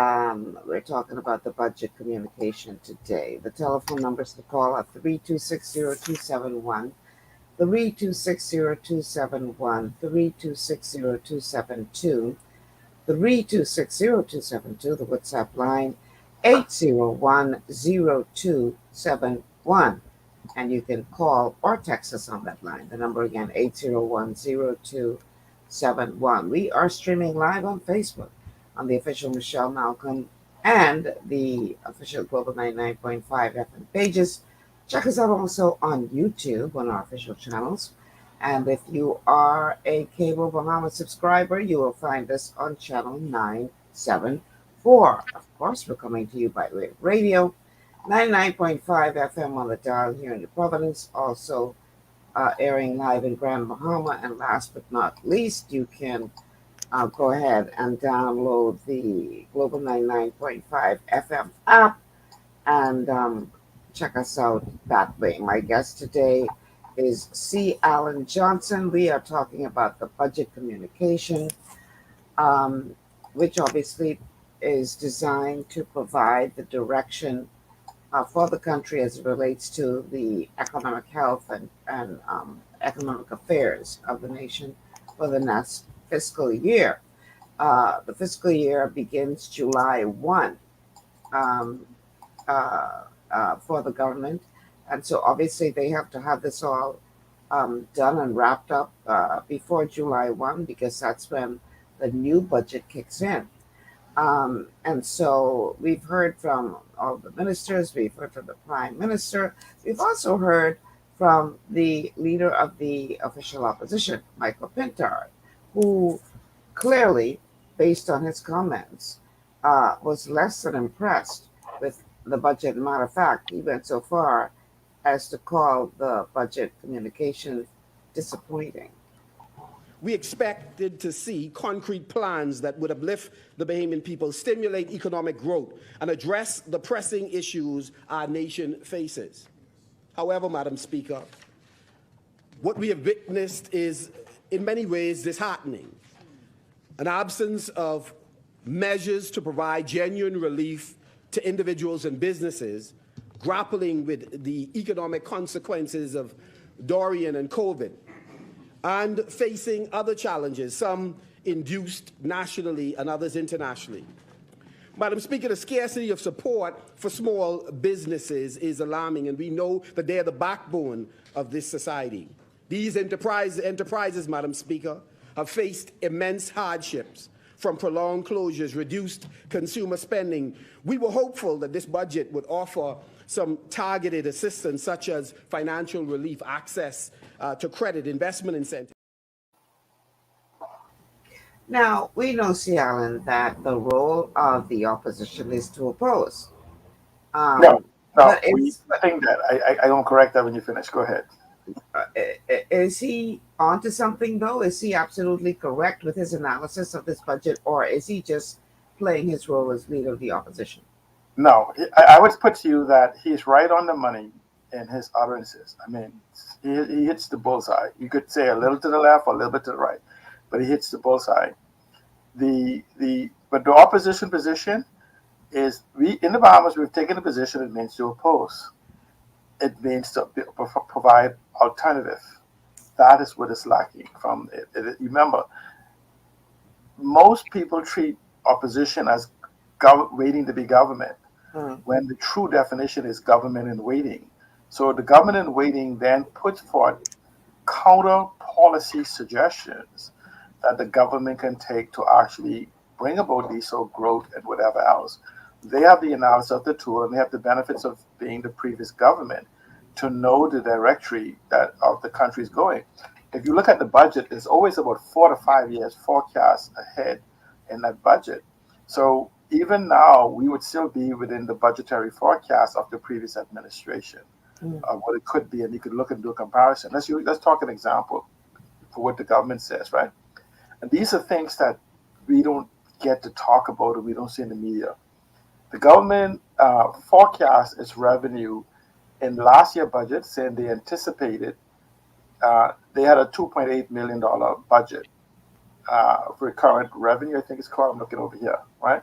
we're talking about the budget communication today. The telephone numbers to call are 3260271. 3260271, 3260272, 3260272, the WhatsApp line, 8010271. And you can call or text us on that line. The number again, 8010271. We are streaming live on Facebook on the official Michelle Malcolm and the official Global 99.5 FM pages. Check us out also on YouTube on our official channels. And if you are a Cable Bahamas subscriber, you will find us on channel 974. Of course, we're coming to you by way of radio, 99.5 FM on the dial here in the Providence, also airing live in Grand Bahama. And last but not least, you can go ahead and download the Global 99.5 FM app and check us out that way. My guest today is C. Alan Johnson. We are talking about the budget communication, which obviously is designed to provide the direction for the country as it relates to the economic health and economic affairs of the nation for the next fiscal year. The fiscal year begins July 1. for the government. And so obviously they have to have this all done and wrapped up before July 1, because that's when the new budget kicks in. And so we've heard from all the ministers, we've heard from the prime minister, we've also heard from the leader of the official opposition, Michael Pintard, who clearly, based on his comments, was less than impressed with the budget. Matter of fact, he went so far as to call the budget communication disappointing. We expected to see concrete plans that would uplift the Bahamian people, stimulate economic growth, and address the pressing issues our nation faces. However, Madam Speaker, what we have witnessed is, in many ways, disheartening. An absence of measures to provide genuine relief to individuals and businesses grappling with the economic consequences of Dorian and COVID, and facing other challenges, some induced nationally and others internationally. Madam Speaker, the scarcity of support for small businesses is alarming, and we know that they are the backbone of this society. These enterprises, Madam Speaker, have faced immense hardships from prolonged closures, reduced consumer spending. We were hopeful that this budget would offer some targeted assistance, such as financial relief, access to credit, investment incentives. Now, we know, C. Allen, that the role of the opposition is to oppose. No, I think that. I don't correct that when you finish. Go ahead. Is he onto something, though? Is he absolutely correct with his analysis of this budget, or is he just playing his role as leader of the opposition? No, I would put to you that he's right on the money in his utterances. I mean, he hits the bullseye. You could say a little to the left or a little bit to the right, but he hits the bullseye. But the opposition position is, we in the Bahamas, we've taken a position. It means to oppose. It means to provide alternative. That is what is lacking from it. Remember, most people treat opposition as waiting to be government, when the true definition is government in waiting. So the government in waiting then puts forth counter policy suggestions that the government can take to actually bring about diesel growth and whatever else. They have the analysis of the tool, and they have the benefits of being the previous government to know the directory that of the country is going. If you look at the budget, it's always about 4 to 5 years forecast ahead in that budget. So even now, we would still be within the budgetary forecast of the previous administration of what it could be, and you could look and do a comparison. Let's talk an example for what the government says, right? And these are things that we don't get to talk about or we don't see in the media. The government forecast its revenue in last year's budget, saying they anticipated they had a $2.8 million budget recurrent revenue, I think it's called. I'm looking over here, right?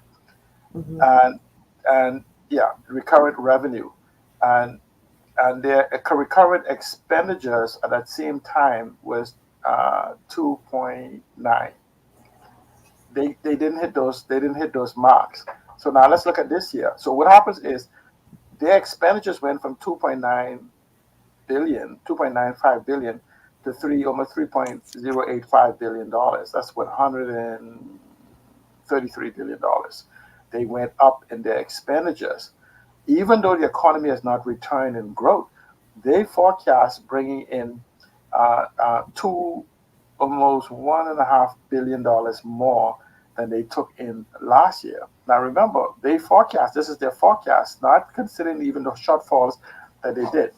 And yeah, recurrent revenue, and their recurrent expenditures at that same time was 2.9. They didn't hit those marks. So now let's look at this year. So what happens is their expenditures went from 2.95 billion to almost $3.085 billion. That's what $133 billion. They went up in their expenditures. Even though the economy has not returned in growth, they forecast bringing in almost $1.5 billion more than they took in last year. Now remember, they forecast, this is their forecast, not considering even the shortfalls that they did.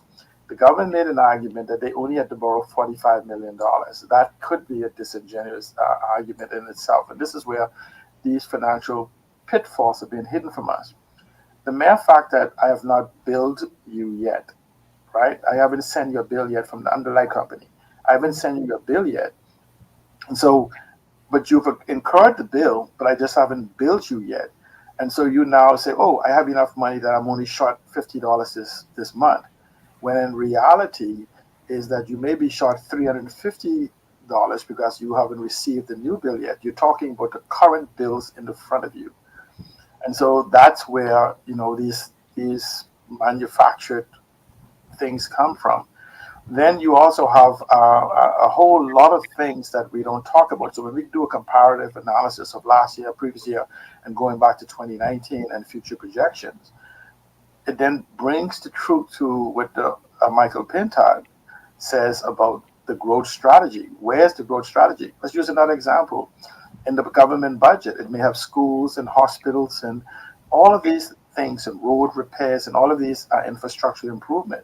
The government made an argument that they only had to borrow $45 million. That could be a disingenuous argument in itself. And this is where these financial pitfalls have been hidden from us. The mere fact that I have not billed you yet, right? I haven't sent you a bill yet from the underlying company. I haven't sent you a bill yet. And so, but you've incurred the bill, but I just haven't billed you yet. And so you now say, oh, I have enough money that I'm only short $50 this month. When in reality is that you may be short $350 because you haven't received the new bill yet. You're talking about the current bills in the front of you. And so that's where, these manufactured things come from. Then you also have a whole lot of things that we don't talk about. So when we do a comparative analysis of last year, previous year, and going back to 2019 and future projections, it then brings the truth to what the Michael Pintard says about the growth strategy. Where's the growth strategy? Let's use another example. In the government budget, it may have schools and hospitals and all of these things and road repairs and all of these infrastructure improvement.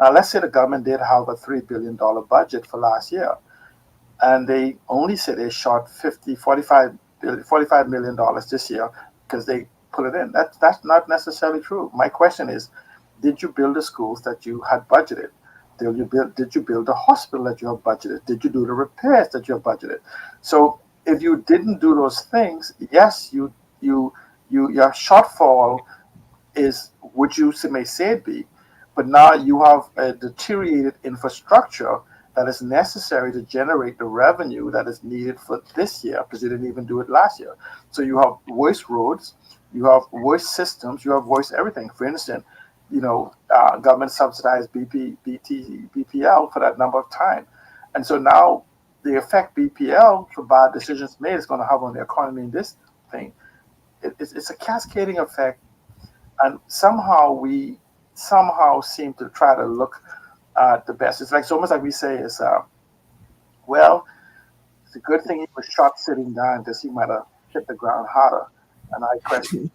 Now, let's say the government did have a $3 billion budget for last year, and they only said they shot $45 million this year because they put it in. That's not necessarily true. My question is, did you build the schools that you had budgeted? Did you build the hospital that you have budgeted? Did you do the repairs that you have budgeted? So if you didn't do those things, yes, your shortfall is what you may say it be, but now you have a deteriorated infrastructure that is necessary to generate the revenue that is needed for this year because you didn't even do it last year. So you have worse roads, you have worse systems, you have worse everything. For instance, government subsidized BPL for that number of time. And so now the effect BPL for bad decisions made is going to have on the economy in this thing. It's a cascading effect. And somehow we seem to try to look at the best. It's like it's almost like we say is, well, it's a good thing he was shot sitting down because he might have hit the ground harder. And I question,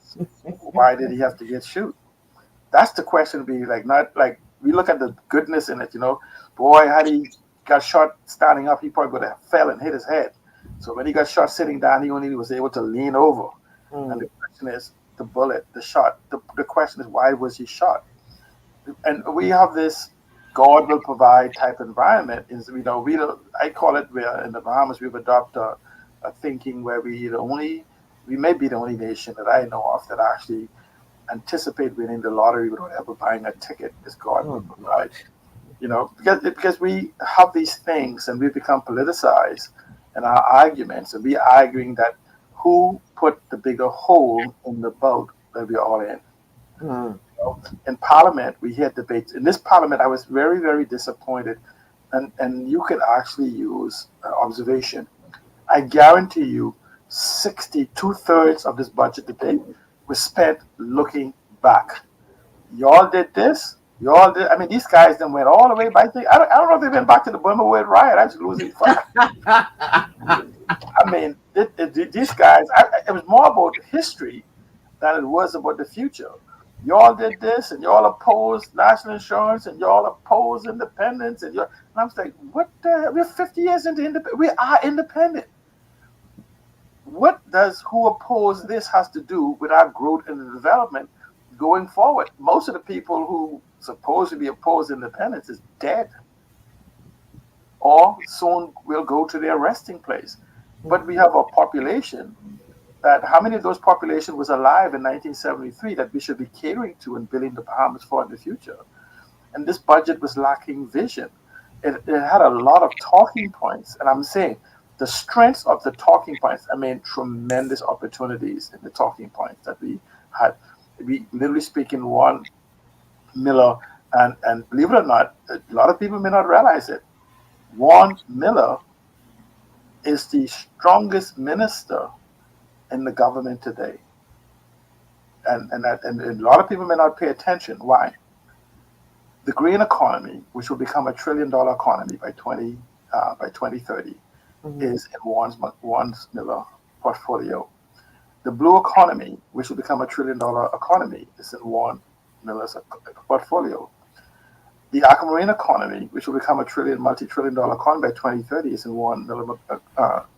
why did he have to get shot? That's the question. Be like, not like we look at the goodness in it. Boy, had he got shot standing up, he probably would have fell and hit his head. So when he got shot sitting down, he only was able to lean over. And the question is, the bullet, the shot. The question is, why was he shot? And we have this God will provide type environment. I call it, where in the Bahamas we've adopted a thinking where we may be the only nation that I know of that actually anticipate winning the lottery without ever buying a ticket. Is God will provide. Because we have these things and we become politicized in our arguments, and we are arguing that who put the bigger hole in the boat that we're all in. In Parliament, we had debates. In this Parliament, I was very, very disappointed. And you can actually use observation. I guarantee you, 2/3 of this budget debate was spent looking back. Y'all did this. Y'all did. I mean, these guys then went all the way back. I don't know if they've been back to the Burma Wood riot. I was losing fire. I mean, these guys, it was more about history than it was about the future. Y'all did this, and y'all opposed national insurance, and y'all opposed independence, and I was like, what the hell? We're 50 years into independence. We are independent. What does who opposed this has to do with our growth and development going forward? Most of the people who supposedly oppose independence is dead, or soon will go to their resting place. But we have a population that, how many of those population was alive in 1973 that we should be catering to and building the Bahamas for in the future? And this budget was lacking vision. It had a lot of talking points, and I'm saying the strengths of the talking points, tremendous opportunities in the talking points that we had. We literally speaking Warren Miller, and believe it or not, a lot of people may not realize it. Warren Miller is the strongest minister in the government today. And a lot of people may not pay attention. Why? The green economy, which will become $1 trillion economy by 2030, is in Warren Miller portfolio. The blue economy, which will become $1 trillion economy, is in Warren Miller's portfolio. The aquamarine economy, which will become a multi-trillion dollar economy by 2030, is in Warren Miller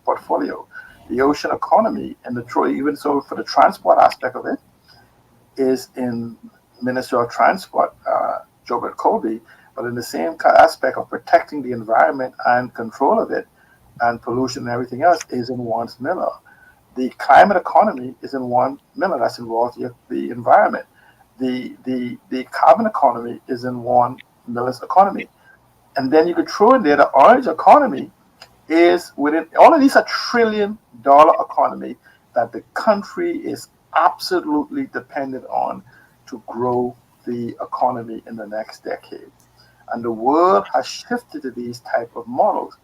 portfolio. The ocean economy, and even so for the transport aspect of it, is in Minister of Transport, Jobert Colby, but in the same aspect of protecting the environment and control of it, and pollution and everything else, is in Warren Miller. The climate economy is in Warren Miller. That's involved the environment. The carbon economy is in Warren Miller's economy. And then you could throw in there the orange economy is within, all of these are $1 trillion economy that the country is absolutely dependent on to grow the economy in the next decade. And the world has shifted to these type of models.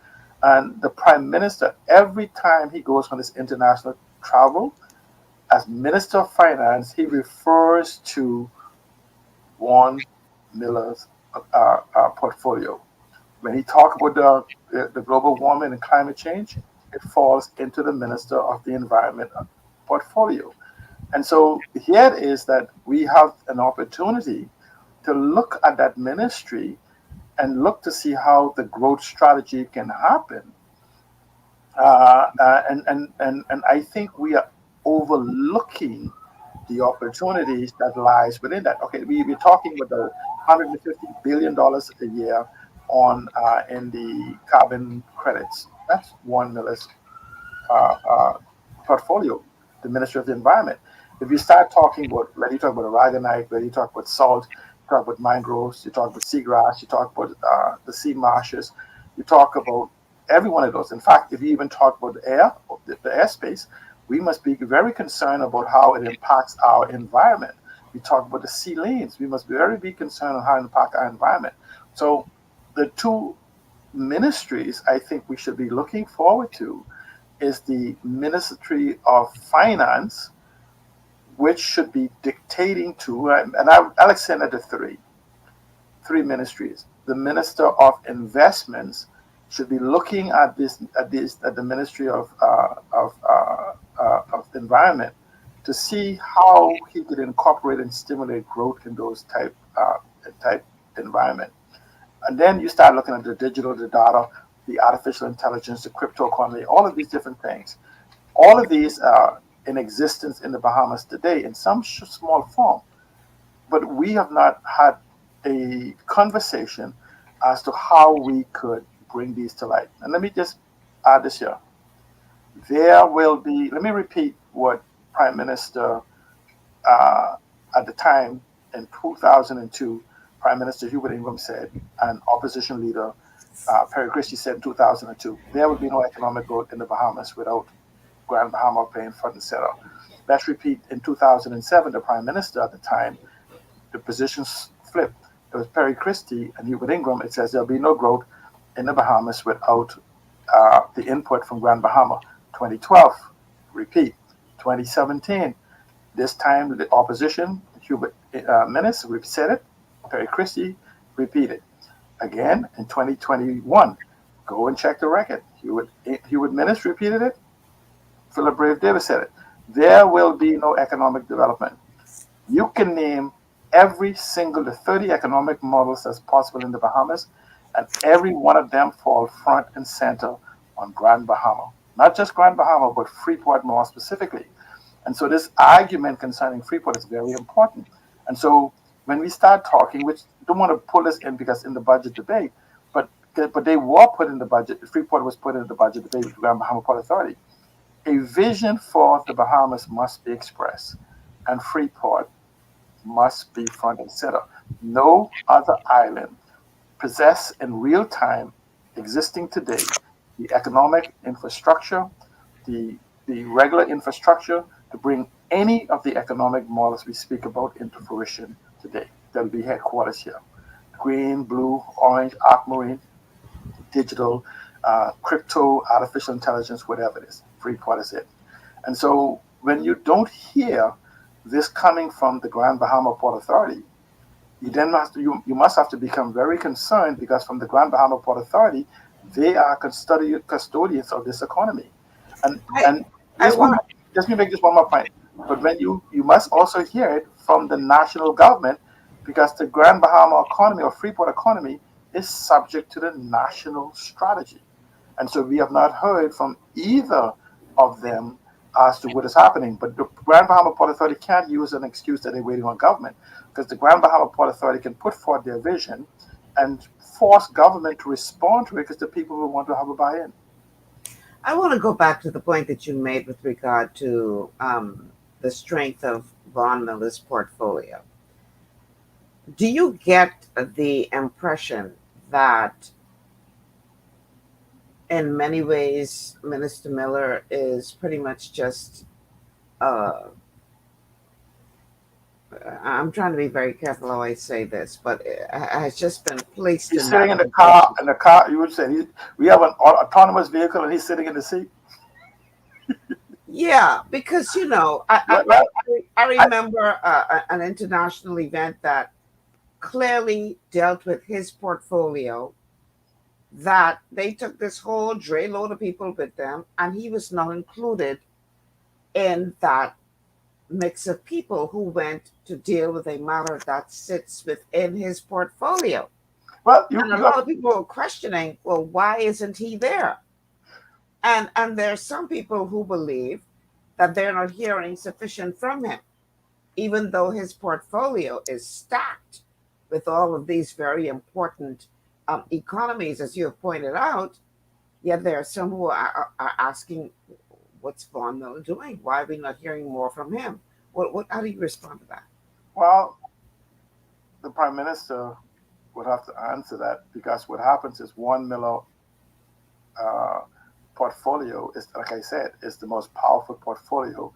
And the prime minister, every time he goes on this international travel, as Minister of Finance, he refers to Warren Miller's portfolio. When he talks about the global warming and climate change, it falls into the Minister of the Environment portfolio. And so here it is that we have an opportunity to look at that ministry and look to see how the growth strategy can happen. And I think we are overlooking the opportunities that lies within that. Okay, we're talking about the $150 billion a year on in the carbon credits. That's Warren Miller's uh, uh, portfolio, the Ministry of the Environment. If you start talking about, whether you talk about aragonite, whether you talk about salt, you talk about mangroves, you talk about seagrass, you talk about the sea marshes, you talk about every one of those. In fact, if you even talk about the air, the airspace, we must be very concerned about how it impacts our environment. We talk about the sea lanes. We must be concerned on how it impacts our environment. So the two ministries I think we should be looking forward to is the Ministry of Finance, which should be dictating to, and I'll extend it to three ministries. The Minister of Investments should be looking at at the Ministry of Environment to see how he could incorporate and stimulate growth in those type environment. And then you start looking at the digital, the data, the artificial intelligence, the crypto economy, all of these different things. All of these are in existence in the Bahamas today in some small form, but we have not had a conversation as to how we could bring these to light. And let me just add this here. There will be, let me repeat what Prime Minister uh, at the time in 2002, Prime Minister Hubert Ingram said, and opposition leader Perry Christie said in 2002, there would be no economic growth in the Bahamas without Grand Bahama playing front and center. Let's repeat, in 2007, the Prime Minister at the time, the positions flipped. It was Perry Christie and Hubert Ingram. It says there'll be no growth in the Bahamas without the input from Grand Bahama. 2012, repeat. 2017, this time the opposition, Hubert Minnis, said it. Perry Christie repeated. Again, in 2021, go and check the record. Hubert Minnis repeated it. Philip Brave Davis said it. There will be no economic development. You can name every single, the 30 economic models that's possible in the Bahamas, and every one of them fall front and center on Grand Bahama. Not just Grand Bahama, but Freeport more specifically. And so this argument concerning Freeport is very important. And so when we start talking, which don't want to pull this in because in the budget debate, but they were put in the budget, Freeport was put in the budget debate with the Grand Bahama Port Authority. A vision for the Bahamas must be expressed, and Freeport must be front and center. No other island possess in real time existing today the economic infrastructure, the regular infrastructure to bring any of the economic models we speak about into fruition today. There'll be headquarters here. Green, blue, orange, aquamarine, digital, crypto, artificial intelligence, whatever it is. Freeport is it. And so when you don't hear this coming from the Grand Bahama Port Authority, you must have to become very concerned because from the Grand Bahama Port Authority, they are custodians of this economy. And just me make this one more point. But when you must also hear it from the national government because the Grand Bahama economy or Freeport economy is subject to the national strategy. And so we have not heard from either of them as to what is happening. But the Grand Bahama Port Authority can't use an excuse that they're waiting on government because the Grand Bahama Port Authority can put forth their vision and force government to respond to it because the people will want to have a buy-in. I want to go back to the point that you made with regard to the strength of Von Miller's portfolio. Do you get the impression that in many ways Minister Miller is pretty much just I'm trying to be very careful how I say this, but it has just been placed He's in sitting that in the car. position. In the car, you would say we have an autonomous vehicle, and he's sitting in the seat. Yeah, because Well, well, I remember an international event that clearly dealt with his portfolio. That they took this whole dray load of people with them, and he was not included in that mix of people who went to deal with a matter that sits within his portfolio. well, And a lot of people were questioning, well, why isn't he there? And there's some people who believe that they're not hearing sufficient from him, even though his portfolio is stacked with all of these very important economies, as you have pointed out. Yet there are some who are asking, what's Von Miller doing? Why are we not hearing more from him? How do you respond to that? well, the prime minister would have to answer that because what happens is Warren Miller uh, portfolio is, like I said, is the most powerful portfolio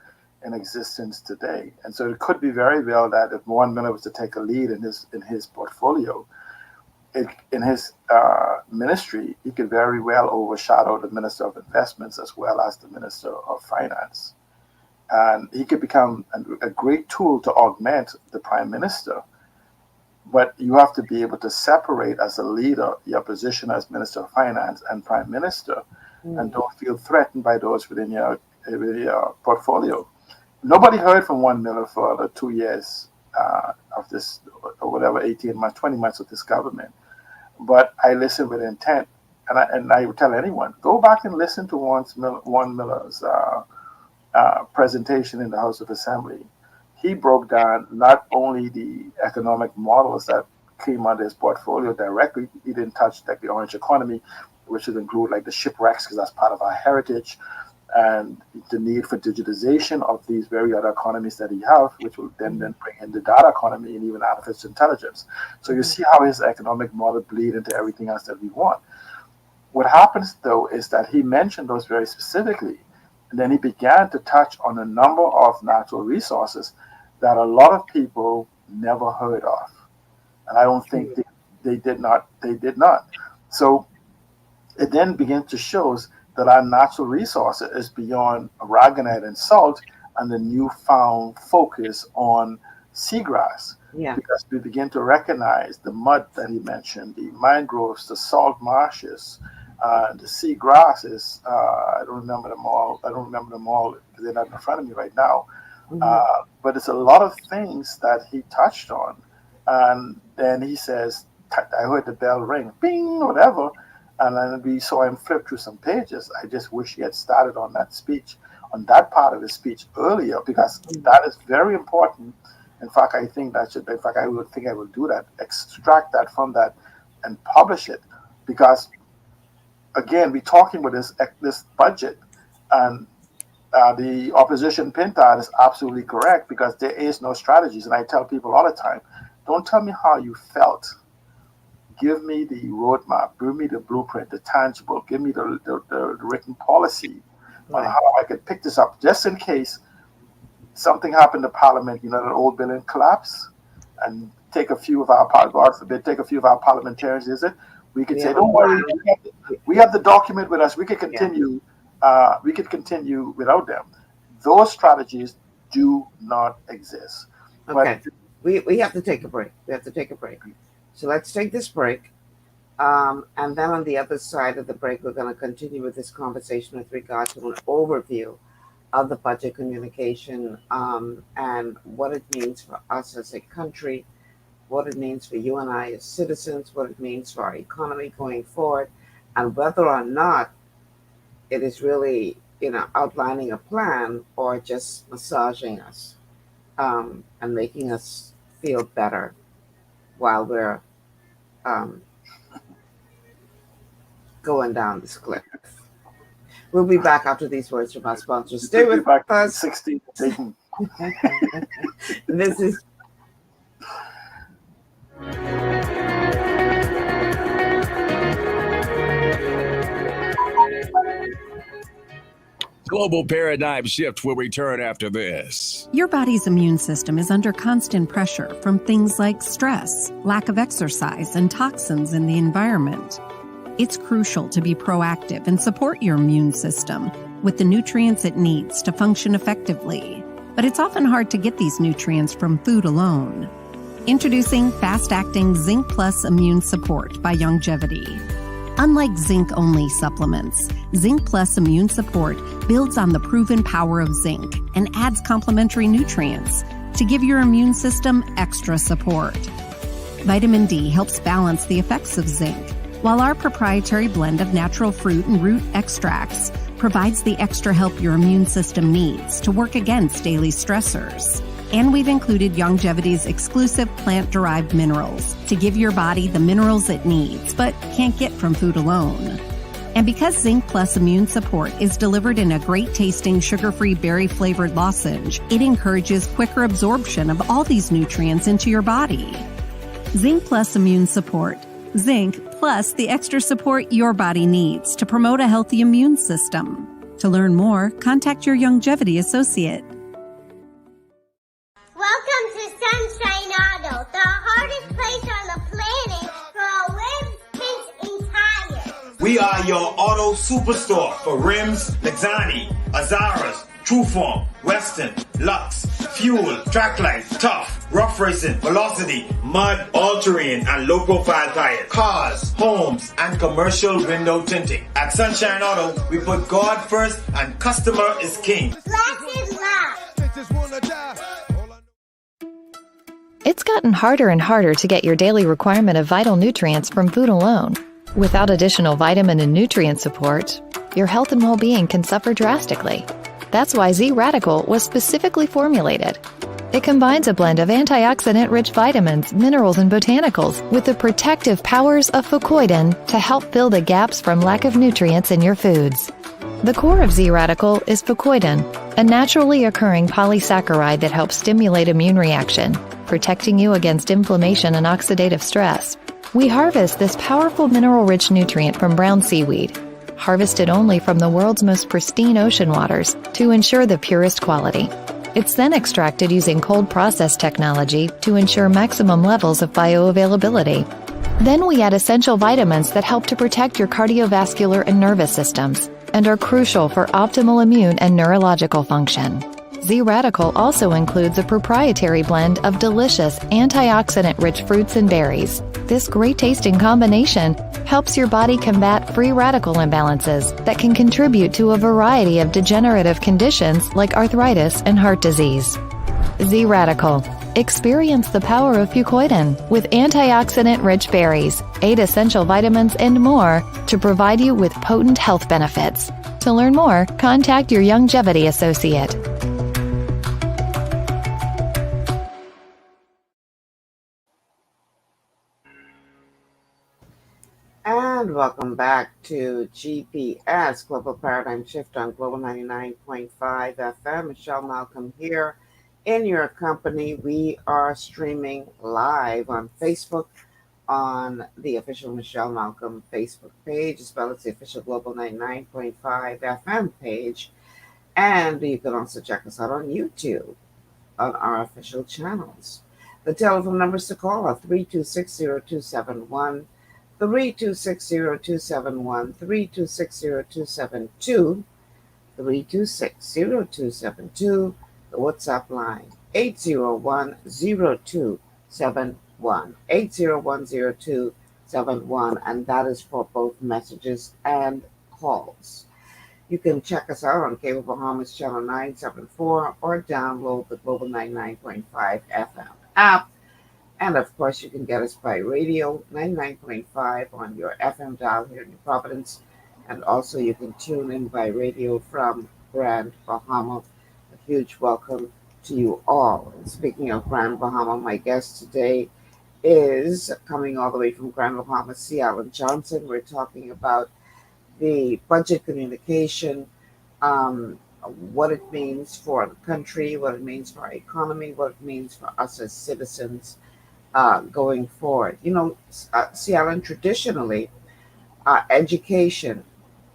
in existence today. And so it could be very well that if Warren Miller was to take a lead in his portfolio, in his ministry, he could very well overshadow the Minister of Investments as well as the Minister of Finance. And he could become a great tool to augment the Prime Minister. But you have to be able to separate as a leader your position as Minister of Finance and Prime Minister, and don't feel threatened by those within your portfolio. Nobody heard from Warren Miller for the 2 years of this, or whatever, 18 months, 20 months of this government. But I listened with intent, and I would tell anyone, go back and listen to Warren Miller's presentation in the House of Assembly. He broke down not only the economic models that came under his portfolio directly. He didn't touch like the orange economy, which would include like the shipwrecks, because that's part of our heritage, and the need for digitization of these very other economies that he have, which will then bring in the data economy and even artificial intelligence. So you see how his economic model bleed into everything else that we want. What happens though is that he mentioned those very specifically, and then he began to touch on a number of natural resources that a lot of people never heard of. And I don't think they did not. So it then began to show that our natural resources is beyond aragonite and salt and the newfound focus on seagrass. Yeah. Because we begin to recognize the mud that he mentioned, the mangroves, the salt marshes, the sea grasses. I don't remember them all. Because they're not in front of me right now. But it's a lot of things that he touched on. And then he says, I heard the bell ring, bing, whatever. And then we saw him flip through some pages. I just wish he had started on that speech, on that part of his speech earlier, because that is very important. In fact, I think I will do that, extract that from that and publish it. Because again, we're talking about this budget, and the opposition pintard is absolutely correct, because there is no strategies. And I tell people all the time, don't tell me how you felt. Give me the roadmap, give me the blueprint, the tangible, give me the written policy on how I could pick this up, just in case something happened to Parliament, that old building collapse, and take a few of our, God forbid, take a few of our parliamentarians, we could say, don't worry, we have the document with us, we could continue, without them. Those strategies do not exist. Okay, we have to take a break. So let's take this break. And then on the other side of the break, we're going to continue with this conversation with regard to an overview of the budget communication and what it means for us as a country, what it means for you and I as citizens, what it means for our economy going forward, and whether or not it is really, outlining a plan or just massaging us and making us feel better while we're going down this cliff. We'll be back after these words from our sponsors. Stay with us. 16. This is Global Paradigm Shift will return after this. Your body's immune system is under constant pressure from things like stress, lack of exercise, and toxins in the environment. It's crucial to be proactive and support your immune system with the nutrients it needs to function effectively. But it's often hard to get these nutrients from food alone. Introducing fast-acting Zinc Plus Immune Support by Longevity. Unlike zinc-only supplements, Zinc Plus Immune Support builds on the proven power of zinc and adds complementary nutrients to give your immune system extra support. Vitamin D helps balance the effects of zinc, while our proprietary blend of natural fruit and root extracts provides the extra help your immune system needs to work against daily stressors. And we've included Longevity's exclusive plant-derived minerals to give your body the minerals it needs, but can't get from food alone. And because Zinc Plus Immune Support is delivered in a great-tasting, sugar-free, berry-flavored lozenge, it encourages quicker absorption of all these nutrients into your body. Zinc Plus Immune Support. Zinc plus the extra support your body needs to promote a healthy immune system. To learn more, contact your Longevity associate. Welcome to Sunshine Auto, the hardest place on the planet for rims, paints, and tires. We are your auto superstore for rims, Lexani, Azaras, Trueform, Western, Lux, Fuel, Track Life, Tough, Rough Racing, Velocity, Mud, All-Terrain, and low-profile tires, cars, homes, and commercial window tinting. At Sunshine Auto, we put God first and customer is king. Blessed love. It's gotten harder and harder to get your daily requirement of vital nutrients from food alone. Without additional vitamin and nutrient support, your health and well-being can suffer drastically. That's why Z-Radical was specifically formulated. It combines a blend of antioxidant-rich vitamins, minerals, and botanicals with the protective powers of fucoidan to help fill the gaps from lack of nutrients in your foods. The core of Z-Radical is fucoidan, a naturally occurring polysaccharide that helps stimulate immune reaction, protecting you against inflammation and oxidative stress. We harvest this powerful mineral-rich nutrient from brown seaweed, harvested only from the world's most pristine ocean waters to ensure the purest quality. It's then extracted using cold process technology to ensure maximum levels of bioavailability. Then we add essential vitamins that help to protect your cardiovascular and nervous systems and are crucial for optimal immune and neurological function. Z-Radical also includes a proprietary blend of delicious antioxidant-rich fruits and berries. This great-tasting combination helps your body combat free radical imbalances that can contribute to a variety of degenerative conditions like arthritis and heart disease. Z-Radical. Experience the power of fucoidan with antioxidant-rich berries, 8 essential vitamins, and more to provide you with potent health benefits. To learn more, contact your Longevity associate. And welcome back to GPS, Global Paradigm Shift on Global 99.5 FM. Michelle Malcolm here in your company. We are streaming live on Facebook on the official Michelle Malcolm Facebook page, as well as the official Global 99.5 FM page. And you can also check us out on YouTube on our official channels. The telephone numbers to call are 326-0271, 326-0271, 326-0272, 326-0272, the WhatsApp line, 801-0271, 801-0271, and that is for both messages and calls. You can check us out on Cable Bahamas Channel 974 or download the Global 99.5 FM app. And of course, you can get us by radio, 99.5 on your FM dial here in New Providence. And also you can tune in by radio from Grand Bahama. A huge welcome to you all. And speaking of Grand Bahama, my guest today is coming all the way from Grand Bahama, C. Alan Johnson. We're talking about the budget communication, what it means for the country, what it means for our economy, what it means for us as citizens going forward. You know, C. Alan, traditionally, education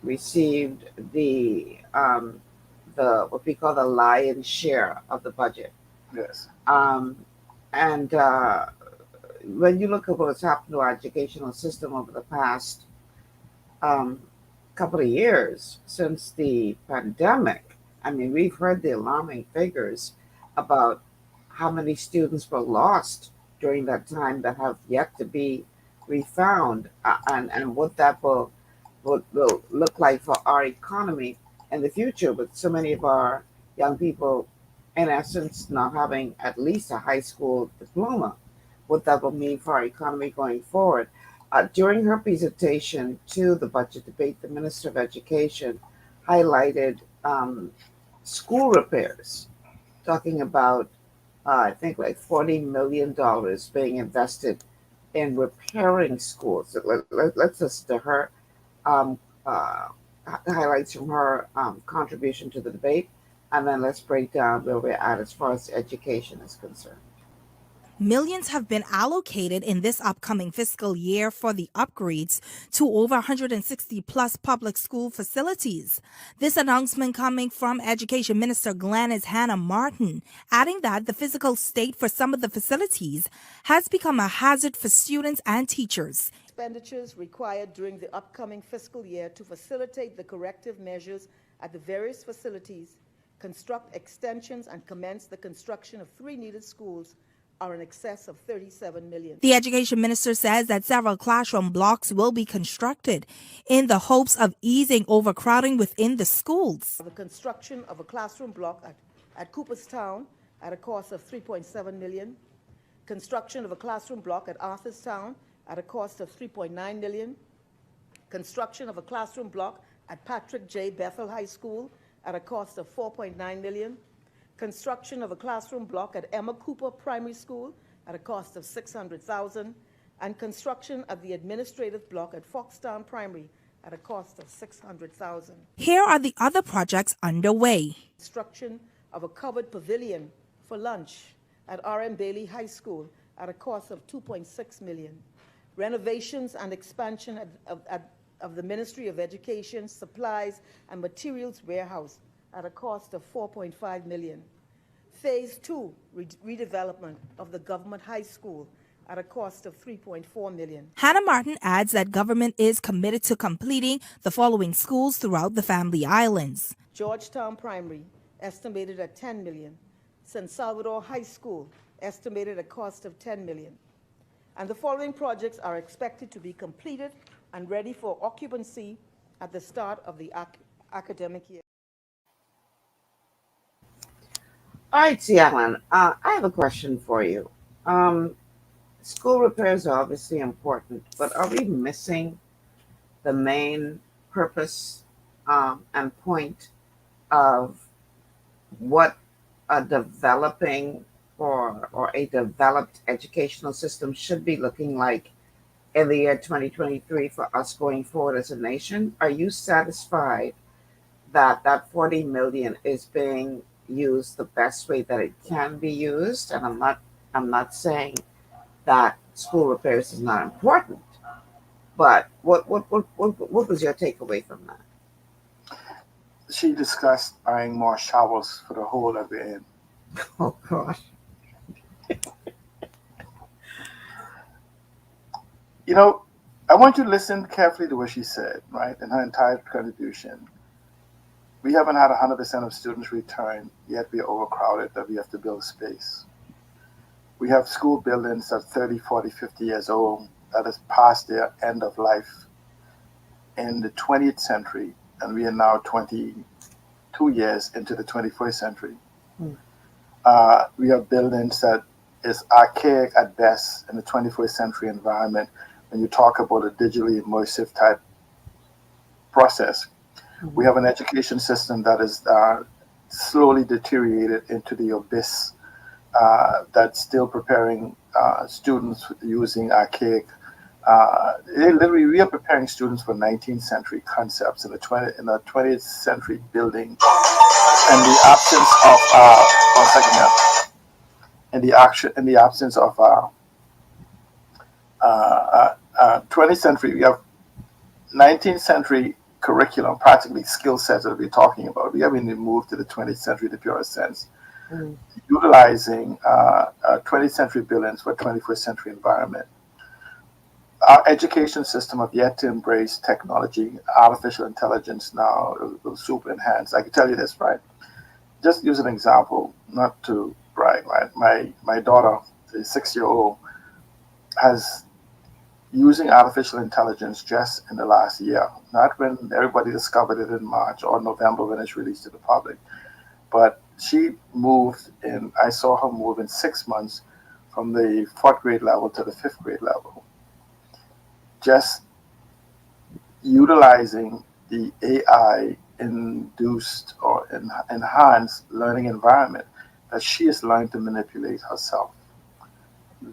received the the what we call the lion's share of the budget. Yes. And when you look at what's happened to our educational system over the past um, couple of years since the pandemic, I mean, we've heard the alarming figures about how many students were lost during that time that have yet to be refound, and what that will look like for our economy in the future, with so many of our young people, in essence, not having at least a high school diploma, what that will mean for our economy going forward. During her presentation to the budget debate, the Minister of Education highlighted school repairs, talking about, I think, like $40 million being invested in repairing schools. Let's listen to her um, uh, highlights from her contribution to the debate, and then let's break down where we're at as far as education is concerned. Millions have been allocated in this upcoming fiscal year for the upgrades to over 160 plus public school facilities. This announcement coming from Education Minister Gladys Hannah Martin, adding that the physical state for some of the facilities has become a hazard for students and teachers. Expenditures required during the upcoming fiscal year to facilitate the corrective measures at the various facilities, construct extensions, and commence the construction of 3 needed schools are in excess of $37 million. The education minister says that several classroom blocks will be constructed in the hopes of easing overcrowding within the schools. The construction of a classroom block at Cooperstown at a cost of $3.7 million. Construction of a classroom block at Arthurstown at a cost of $3.9 million. Construction of a classroom block at Patrick J. Bethel High School at a cost of $4.9 million. Construction of a classroom block at Emma Cooper Primary School at a cost of $600,000, and construction of the administrative block at Foxtown Primary at a cost of $600,000. Here are the other projects underway. Construction of a covered pavilion for lunch at R.M. Bailey High School at a cost of $2.6 million. Renovations and expansion of the Ministry of Education Supplies and Materials Warehouse at a cost of $4.5 million. Phase 2 redevelopment of the government high school at a cost of $3.4 million. Hannah Martin adds that government is committed to completing the following schools throughout the Family Islands. Georgetown Primary, estimated at $10 million. San Salvador High School, estimated at a cost of $10 million. And the following projects are expected to be completed and ready for occupancy at the start of the academic year. All right, Cialan, I have a question for you. School repairs are obviously important, but are we missing the main purpose and point of what a developing or a developed educational system should be looking like in the year 2023 for us going forward as a nation? Are you satisfied that that 40 million is being used the best way that it can be used? And I'm not saying that school repairs is not important, but what was your takeaway from that? She discussed buying more shovels for the hole at the end. Oh gosh. You know, I want you to listen carefully to what she said, right, in her entire contribution. We haven't had 100% of students return, yet we are overcrowded that we have to build space. We have school buildings that are 30, 40, 50 years old that is past their end of life in the 20th century, and we are now 22 years into the 21st century. We have buildings that is archaic at best in the 21st century environment when you talk about a digitally immersive type process. We have an education system that is slowly deteriorated into the abyss that's still preparing students using archaic. Literally, we are preparing students for 19th century concepts in a 20th century building, and the absence of one second here. In the absence of 20th century, we have 19th century curriculum, practically skill sets that we're talking about. We haven't even moved to the 20th century, the purest sense, utilizing 20th century buildings for 21st century environment. Our education system have yet to embrace technology, artificial intelligence now, super enhanced. I can tell you this, right? Just use an example, not to brag, right? My daughter, the 6-year-old, has using artificial intelligence just in the last year, not when everybody discovered it in March or November when it's released to the public, but she moved in, I saw her move in 6 months from the 4th grade level to the 5th grade level. Just utilizing the AI induced or enhanced learning environment that she is learning to manipulate herself.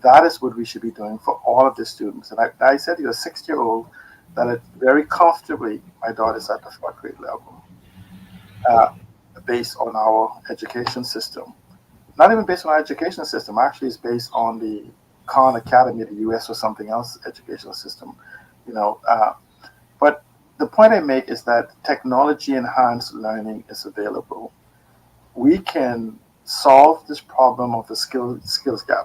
That is what we should be doing for all of the students. And I said to you, a 6-year-old, that it very comfortably, my daughter's at the 4th grade level, based on our education system. Not even based on our education system, actually it's based on the Khan Academy, the US or something else educational system, but the point I make is that technology enhanced learning is available. We can solve this problem of the skills gap.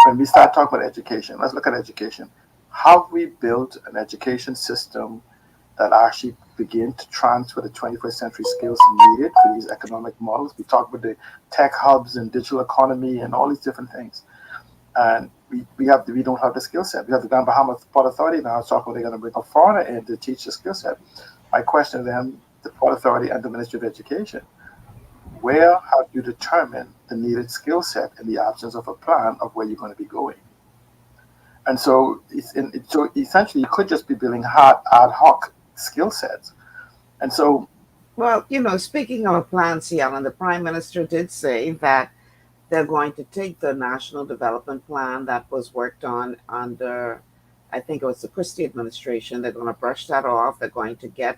When we start talking about education, let's look at education. Have we built an education system that actually begin to transfer the 21st century skills needed for these economic models? We talk about the tech hubs and digital economy and all these different things. And we don't have the skill set. We have the Bahamas Port Authority now talking about they're going to bring a foreigner in to teach the skill set. My question to them, the Port Authority and the Ministry of Education, where have you determined the needed skill set in the absence of a plan of where you're going to be going? And so, so essentially, you could just be building ad hoc skill sets. And so, well, speaking of plans, and the Prime Minister did say that they're going to take the National Development Plan that was worked on under, I think it was the Christie administration. They're going to brush that off. They're going to get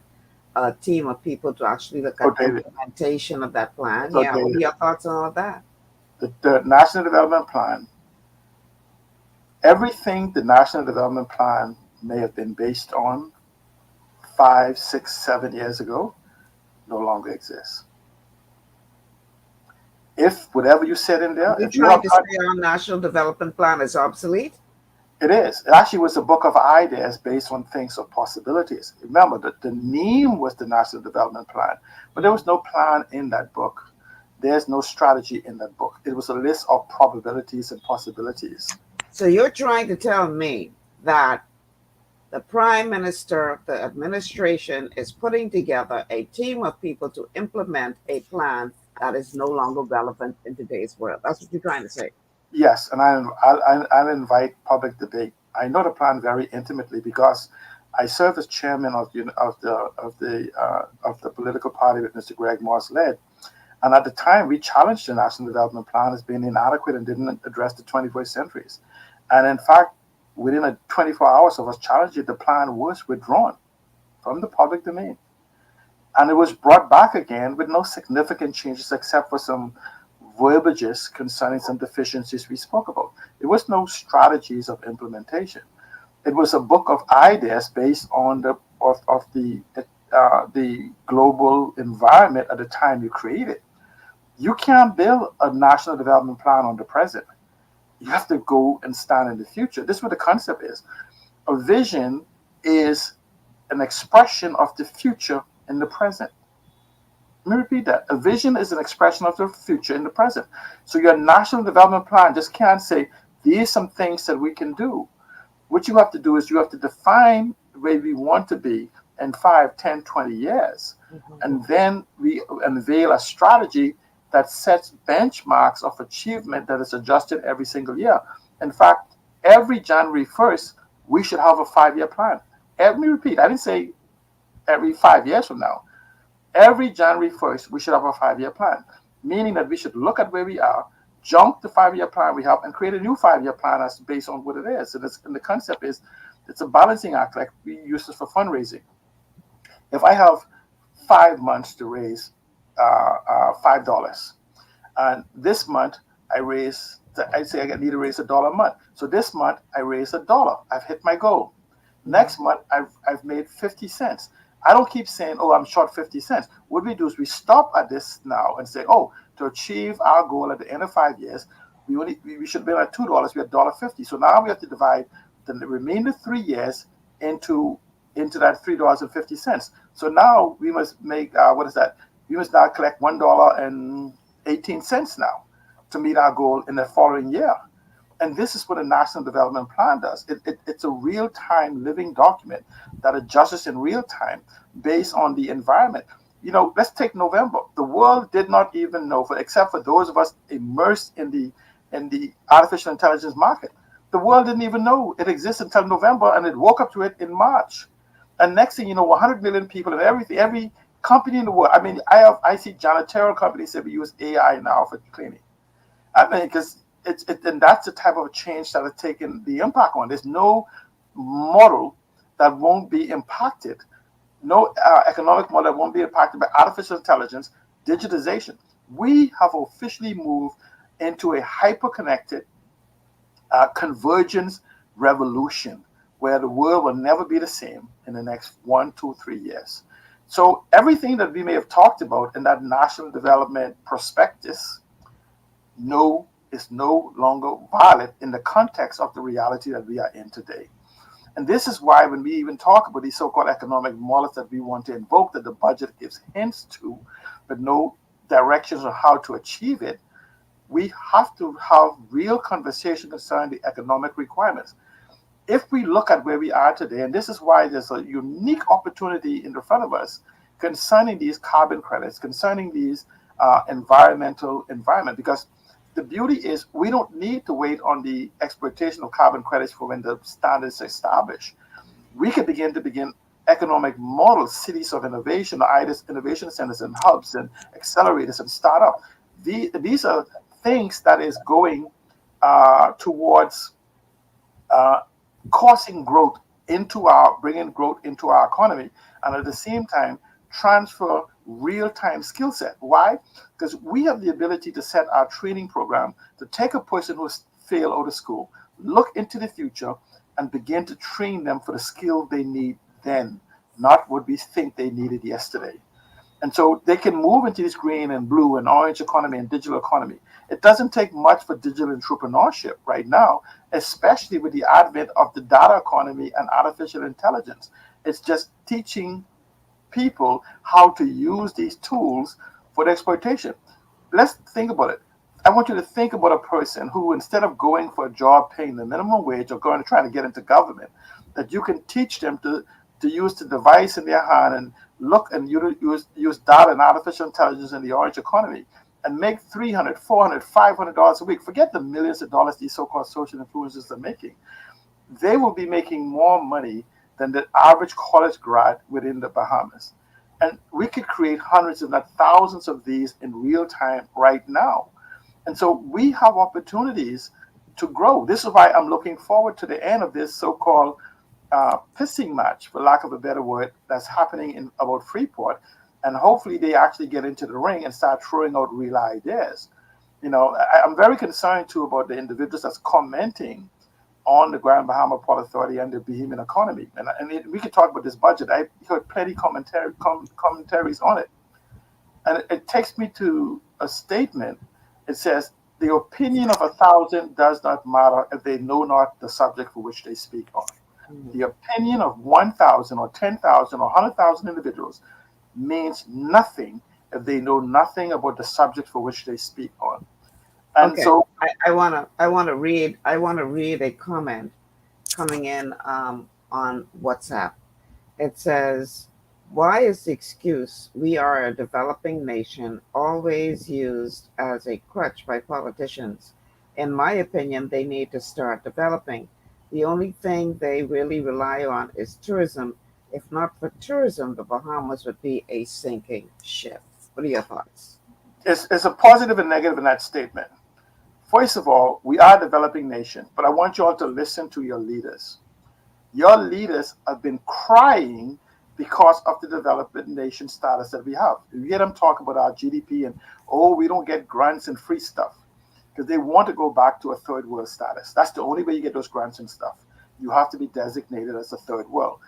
a team of people to actually look at the implementation of that plan. What are your thoughts on all of that? The National Development Plan, everything the National Development Plan may have been based on 5, 6, 7 years ago no longer exists. If whatever you said in there, if you trying to say our National Development Plan is obsolete? It is. It actually was a book of ideas based on things of possibilities. Remember that the name was the National Development Plan, but there was no plan in that book. There's no strategy in that book. It was a list of probabilities and possibilities. So you're trying to tell me that the Prime Minister, the administration, is putting together a team of people to implement a plan that is no longer relevant in today's world. That's what you're trying to say. Yes, and I'll invite public debate. I know the plan very intimately because I serve as chairman of the political party that Mr. Greg Morse led. And at the time, we challenged the National Development Plan as being inadequate and didn't address the 21st centuries. And in fact, within 24 hours of us challenging it, the plan was withdrawn from the public domain. And it was brought back again with no significant changes except for some verbiages concerning some deficiencies we spoke about. There was no strategies of implementation. It was a book of ideas based on the global environment at the time you created. You can't build a national development plan on the present. You have to go and stand in the future. This is what the concept is. A vision is an expression of the future in the present. Let me repeat that. A vision is an expression of the future in the present. So your national development plan just can't say, these are some things that we can do. What you have to do is you have to define where we want to be in 5, 10, 20 years. And then we unveil a strategy that sets benchmarks of achievement that is adjusted every single year. In fact, every January 1st, we should have a 5-year plan. Let me repeat, I didn't say every 5 years from now. Every January 1st, we should have a 5-year plan, meaning that we should look at where we are, jump the 5-year plan we have, and create a new 5-year plan as based on what it is. And the concept is, it's a balancing act, like we use this for fundraising. If I have 5 months to raise $5, and this month I raise, I say I need to raise $1 a month. So this month I raise $1. I've hit my goal. Next month I've made 50 cents. I don't keep saying, oh, I'm short 50 cents. What we do is we stop at this now and say, oh, to achieve our goal at the end of 5 years, we should be at $2, we're at $1.50. So now we have to divide the remainder 3 years into that $3.50. So now we must make, what is that? We must now collect $1.18 now to meet our goal in the following year. And this is what a national development plan does. It's a real-time living document that adjusts in real time based on the environment. You know, let's take November. The world did not even know, except for those of us immersed in the artificial intelligence market. The world didn't even know it existed until November, and it woke up to it in March. And next thing you know, 100 million people and every company in the world. I mean, I see janitorial companies that we use AI now for cleaning. I mean, because and that's the type of change that has taken the impact on. There's no model that won't be impacted, no economic model that won't be impacted by artificial intelligence, digitization. We have officially moved into a hyper-connected convergence revolution where the world will never be the same in the next 1, 2, 3 years. So everything that we may have talked about in that national development prospectus, is no longer valid in the context of the reality that we are in today. And this is why when we even talk about these so-called economic models that we want to invoke, that the budget gives hints to, but no directions on how to achieve it, we have to have real conversation concerning the economic requirements. If we look at where we are today, and this is why there's a unique opportunity in the front of us concerning these carbon credits, concerning these environment, because the beauty is we don't need to wait on the exploitation of carbon credits for when the standards are established. We can begin economic models, cities of innovation, or innovation centers and hubs and accelerators and startup. These are things that is going towards causing growth bringing growth into our economy, and at the same time transfer real-time skill set. Why? Because we have the ability to set our training program to take a person who's failed out of school, look into the future, and begin to train them for the skill they need then, not what we think they needed yesterday. And so they can move into this green and blue and orange economy and digital economy. It doesn't take much for digital entrepreneurship right now, especially with the advent of the data economy and artificial intelligence. It's just teaching people how to use these tools for the exploitation. Let's think about it. I want you to think about a person who, instead of going for a job paying the minimum wage or going to try to get into government, that you can teach them to use the device in their hand and look and use data and artificial intelligence in the orange economy and make $300, $400, $500 a week. Forget the millions of dollars these so-called social influencers are making. They will be making more money than the average college grad within the Bahamas. And we could create hundreds, if not thousands of these in real time right now. And so we have opportunities to grow. This is why I'm looking forward to the end of this so-called pissing match, for lack of a better word, that's happening about Freeport. And hopefully they actually get into the ring and start throwing out real ideas. You know, I'm very concerned too about the individuals that's commenting on the Grand Bahama Port Authority and the Bahamian economy. And we could talk about this budget. I heard plenty commentaries on it. And it takes me to a statement. It says, the opinion of 1,000 does not matter if they know not the subject for which they speak on. The opinion of 1,000 or 10,000 or 100,000 individuals means nothing if they know nothing about the subject for which they speak on. And okay. so I want to read a comment coming in on WhatsApp. It says, why is the excuse we are a developing nation always used as a crutch by politicians? In my opinion, they need to start developing. The only thing they really rely on is tourism. If not for tourism, the Bahamas would be a sinking ship. What are your thoughts? it's a positive and negative in that statement. First of all, we are a developing nation, but I want you all to listen to your leaders. Your leaders have been crying because of the developing nation status that we have. You hear them talk about our GDP and, oh, we don't get grants and free stuff, because they want to go back to a third world status. That's the only way you get those grants and stuff. You have to be designated as a third world.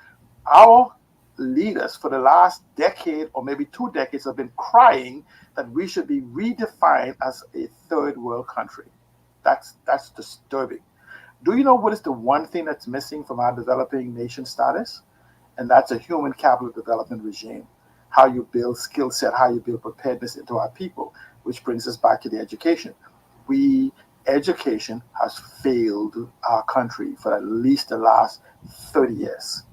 Our leaders for the last decade or maybe 2 decades have been crying that we should be redefined as a third world country. That's disturbing. Do you know what is the one thing that's missing from our developing nation status? And that's a human capital development regime. How you build skill set, how you build preparedness into our people, which brings us back to the education. Education has failed our country for at least the last 30 years.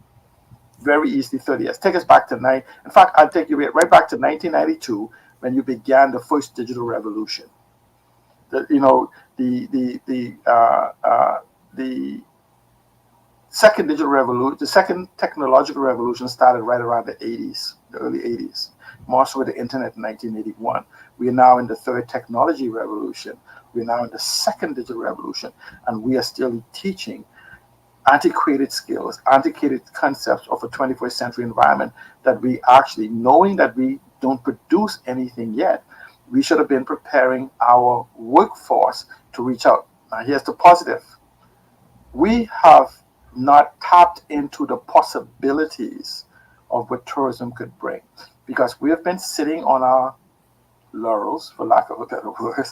Very easily 30 years. Take us back to in fact, I'll take you right back to 1992 when you began the first digital revolution. The second digital revolution, the second technological revolution started right around the 80s, the early 80s, more so with the internet in 1981. We are now in the third technology revolution. We're now in the second digital revolution, and we are still teaching antiquated skills, antiquated concepts of a 21st century environment that we actually, knowing that we don't produce anything yet, we should have been preparing our workforce to reach out. Now, here's the positive. We have not tapped into the possibilities of what tourism could bring because we have been sitting on our laurels, for lack of a better word,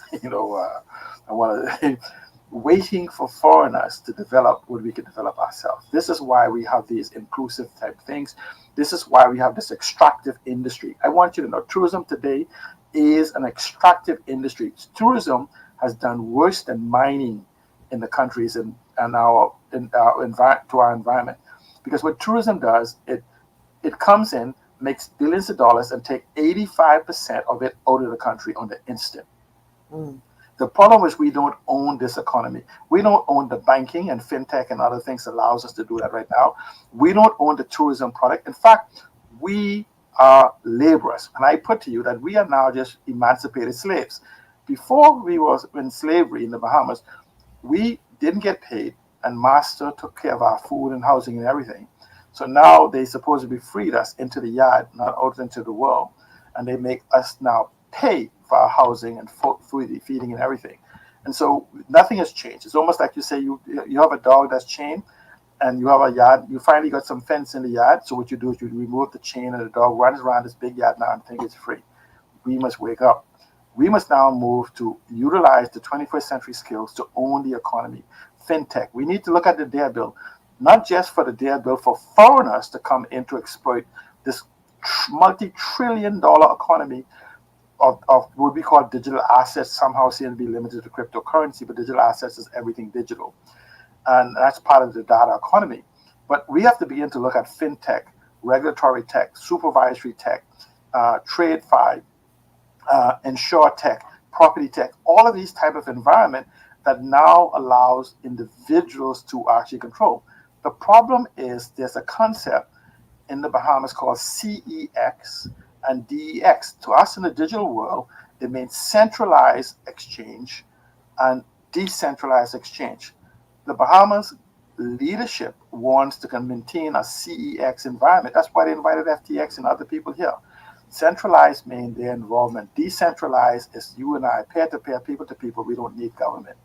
waiting for foreigners to develop what we can develop ourselves. This is why we have these inclusive type things. This is why we have this extractive industry. I want you to know tourism today is an extractive industry. Tourism has done worse than mining in the countries and to our environment. Because what tourism does, it comes in, makes billions of dollars, and take 85% of it out of the country on the instant. The problem is we don't own this economy. We don't own the banking and fintech and other things that allows us to do that right now. We don't own the tourism product. In fact, we are laborers. And I put to you that we are now just emancipated slaves. Before we was in slavery in the Bahamas, we didn't get paid, and master took care of our food and housing and everything. So now they supposedly freed us into the yard, not out into the world, and they make us now pay for our housing and food, feeding and everything. And so nothing has changed. It's almost like you say you have a dog that's chained, and you have a yard. You finally got some fence in the yard. So what you do is you remove the chain, and the dog runs around this big yard now and think it's free. We must wake up. We must now move to utilize the 21st century skills to own the economy. Fintech. We need to look at the DARE bill, not just for the DARE bill for foreigners to come in to exploit this multi-trillion-dollar economy of what we call digital assets, somehow seem to be limited to cryptocurrency, but digital assets is everything digital. And that's part of the data economy. But we have to begin to look at fintech, regulatory tech, supervisory tech, trade fi, insure tech, property tech, all of these type of environment that now allows individuals to actually control. The problem is there's a concept in the Bahamas called CEX and DEX. To us in the digital world, it means centralized exchange and decentralized exchange. The Bahamas leadership wants to maintain a CEX environment. That's why they invited FTX and other people here. Centralized means their involvement. Decentralized is you and I, peer-to-peer, people-to-people. We don't need government.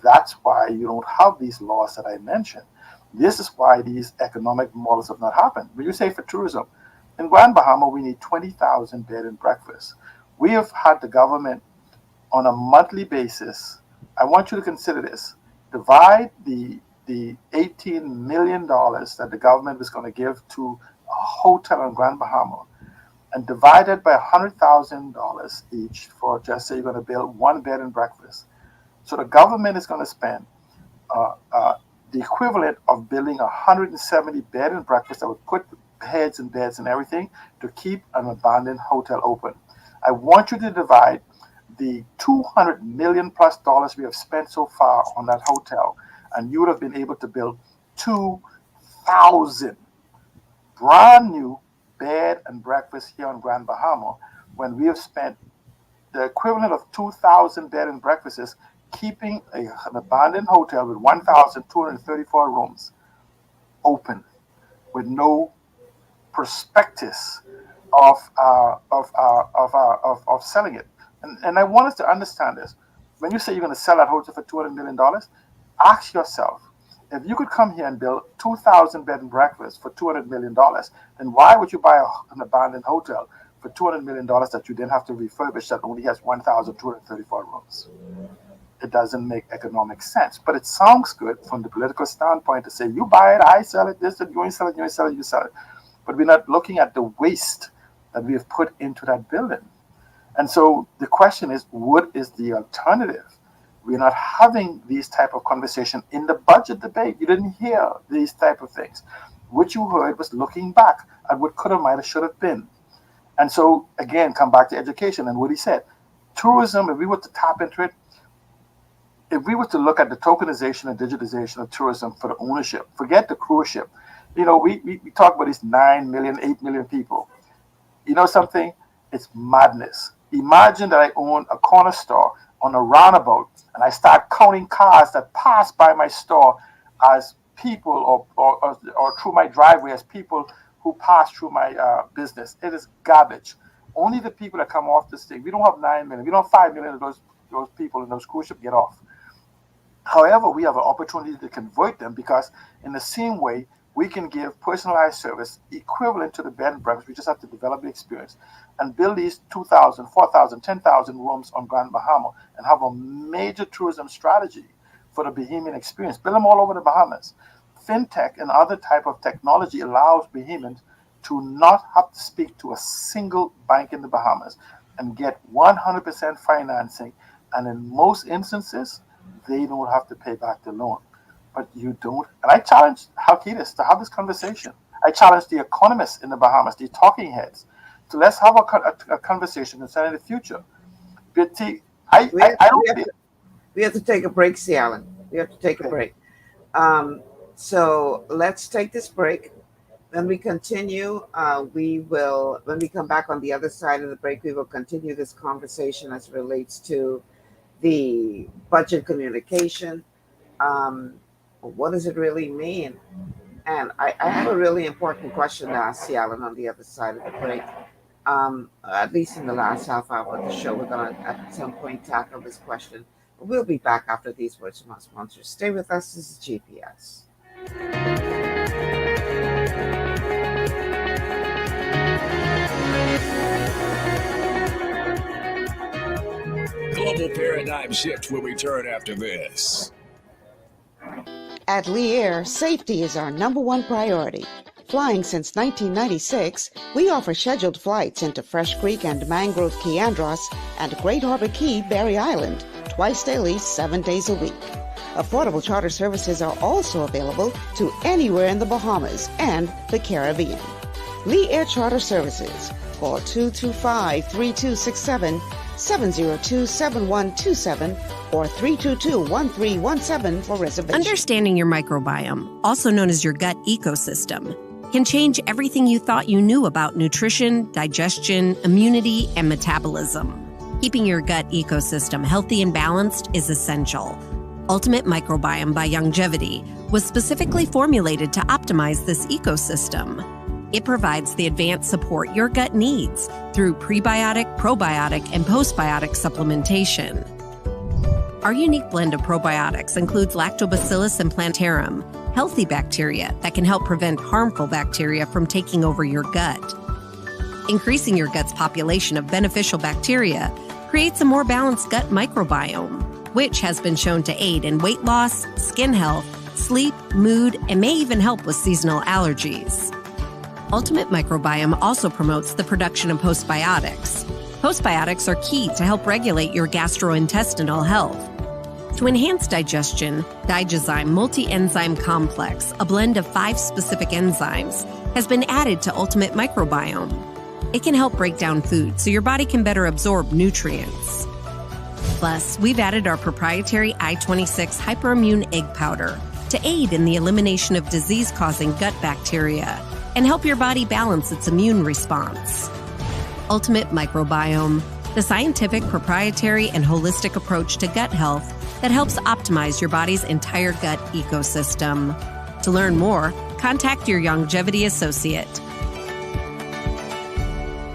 That's why you don't have these laws that I mentioned. This is why these economic models have not happened. When you say for tourism, in Grand Bahama, we need 20,000 bed and breakfast. We have had the government on a monthly basis. I want you to consider this. Divide the $18 million that the government is going to give to a hotel in Grand Bahama and divide it by $100,000 each for just say you're going to build one bed and breakfast. So the government is going to spend the equivalent of building 170 bed and breakfast that would put heads and beds and everything to keep an abandoned hotel open. I want you to divide the $200 million plus we have spent so far on that hotel, and you would have been able to build 2,000 brand new bed and breakfast here on Grand Bahama when we have spent the equivalent of 2,000 bed and breakfasts keeping an abandoned hotel with 1,234 rooms open with no prospectus of selling it. And I want us to understand this. When you say you're going to sell that hotel for $200 million, ask yourself, if you could come here and build 2,000 bed and breakfasts for $200 million, then why would you buy an abandoned hotel for $200 million that you then have to refurbish that only has 1,234 rooms? It doesn't make economic sense. But it sounds good from the political standpoint to say, you buy it, I sell it, this, you ain't sell it, you ain't sell it, you sell it. But we're not looking at the waste that we have put into that building. And so the question is, what is the alternative? We're not having these type of conversation in the budget debate. You didn't hear these type of things. What you heard was looking back at what could have, might have, should have been. And so, again, come back to education and what he said. Tourism, if we were to tap into it, if we were to look at the tokenization and digitization of tourism for the ownership, forget the cruise ship. You know, we talk about these 9 million, 8 million people. You know something? It's madness. Imagine that I own a corner store on a roundabout and I start counting cars that pass by my store as people or through my driveway as people who pass through my business. It is garbage. Only the people that come off this thing. We don't have 9 million. We don't have 5 million of those people in those cruise ships get off. However, we have an opportunity to convert them because in the same way, we can give personalized service equivalent to the bed and breakfast. We just have to develop the experience and build these 2,000, 4,000, 10,000 rooms on Grand Bahama and have a major tourism strategy for the Bahamian experience. Build them all over the Bahamas. Fintech and other type of technology allows Bahamians to not have to speak to a single bank in the Bahamas and get 100% financing. And in most instances, they don't have to pay back the loan. But you don't. And I challenge Halkitis to have this conversation. I challenge the economists in the Bahamas, the talking heads, to let's have a conversation concerning the future. But we have to take a break, C. Allen. We have to take a break. So let's take this break. When we continue, when we come back on the other side of the break, we will continue this conversation as it relates to the budget communication. What does it really mean? And I have a really important question to ask C. Allen on the other side of the break. At least in the last half hour of the show, we're going to at some point tackle this question. We'll be back after these words from our sponsors. Stay with us. This is GPS. Global paradigm shift will return after this. At Lee Air, safety is our #1 priority. Flying since 1996, we offer scheduled flights into Fresh Creek and Mangrove Key Andros and Great Harbor Key, Berry Island, twice daily, 7 days a week. Affordable charter services are also available to anywhere in the Bahamas and the Caribbean. Lee Air Charter Services. Call 225-3267, 702-7127, or 322-1317 for reservations. Understanding your microbiome, also known as your gut ecosystem, can change everything you thought you knew about nutrition, digestion, immunity, and metabolism. Keeping your gut ecosystem healthy and balanced is essential. Ultimate Microbiome by Longevity was specifically formulated to optimize this ecosystem. It provides the advanced support your gut needs through prebiotic, probiotic, and postbiotic supplementation. Our unique blend of probiotics includes Lactobacillus and Plantarum, healthy bacteria that can help prevent harmful bacteria from taking over your gut. Increasing your gut's population of beneficial bacteria creates a more balanced gut microbiome, which has been shown to aid in weight loss, skin health, sleep, mood, and may even help with seasonal allergies. Ultimate Microbiome also promotes the production of postbiotics. Postbiotics are key to help regulate your gastrointestinal health. To enhance digestion, Digizyme Multi-Enzyme Complex, a blend of 5 specific enzymes, has been added to Ultimate Microbiome. It can help break down food so your body can better absorb nutrients. Plus, we've added our proprietary I-26 hyperimmune egg powder to aid in the elimination of disease-causing gut bacteria and help your body balance its immune response. Ultimate Microbiome, the scientific, proprietary, and holistic approach to gut health that helps optimize your body's entire gut ecosystem. To learn more, contact your Longevity associate.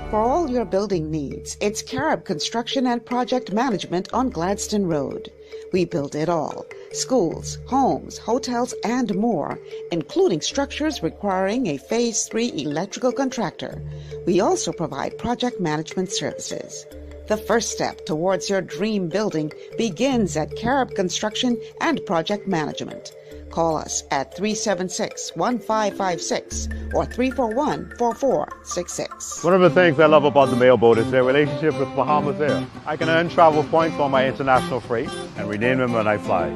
For all your building needs, it's Carib Construction and Project Management on Gladstone Road. We build it all. schools, homes, hotels, and more, including structures requiring a Phase 3 electrical contractor. We also provide project management services. The first step towards your dream building begins at Carib Construction and Project Management. Call us at 376-1556 or 341-4466. One of the things I love about the mailboat is their relationship with Bahamas Air. I can earn travel points on my international freight and redeem them when I fly.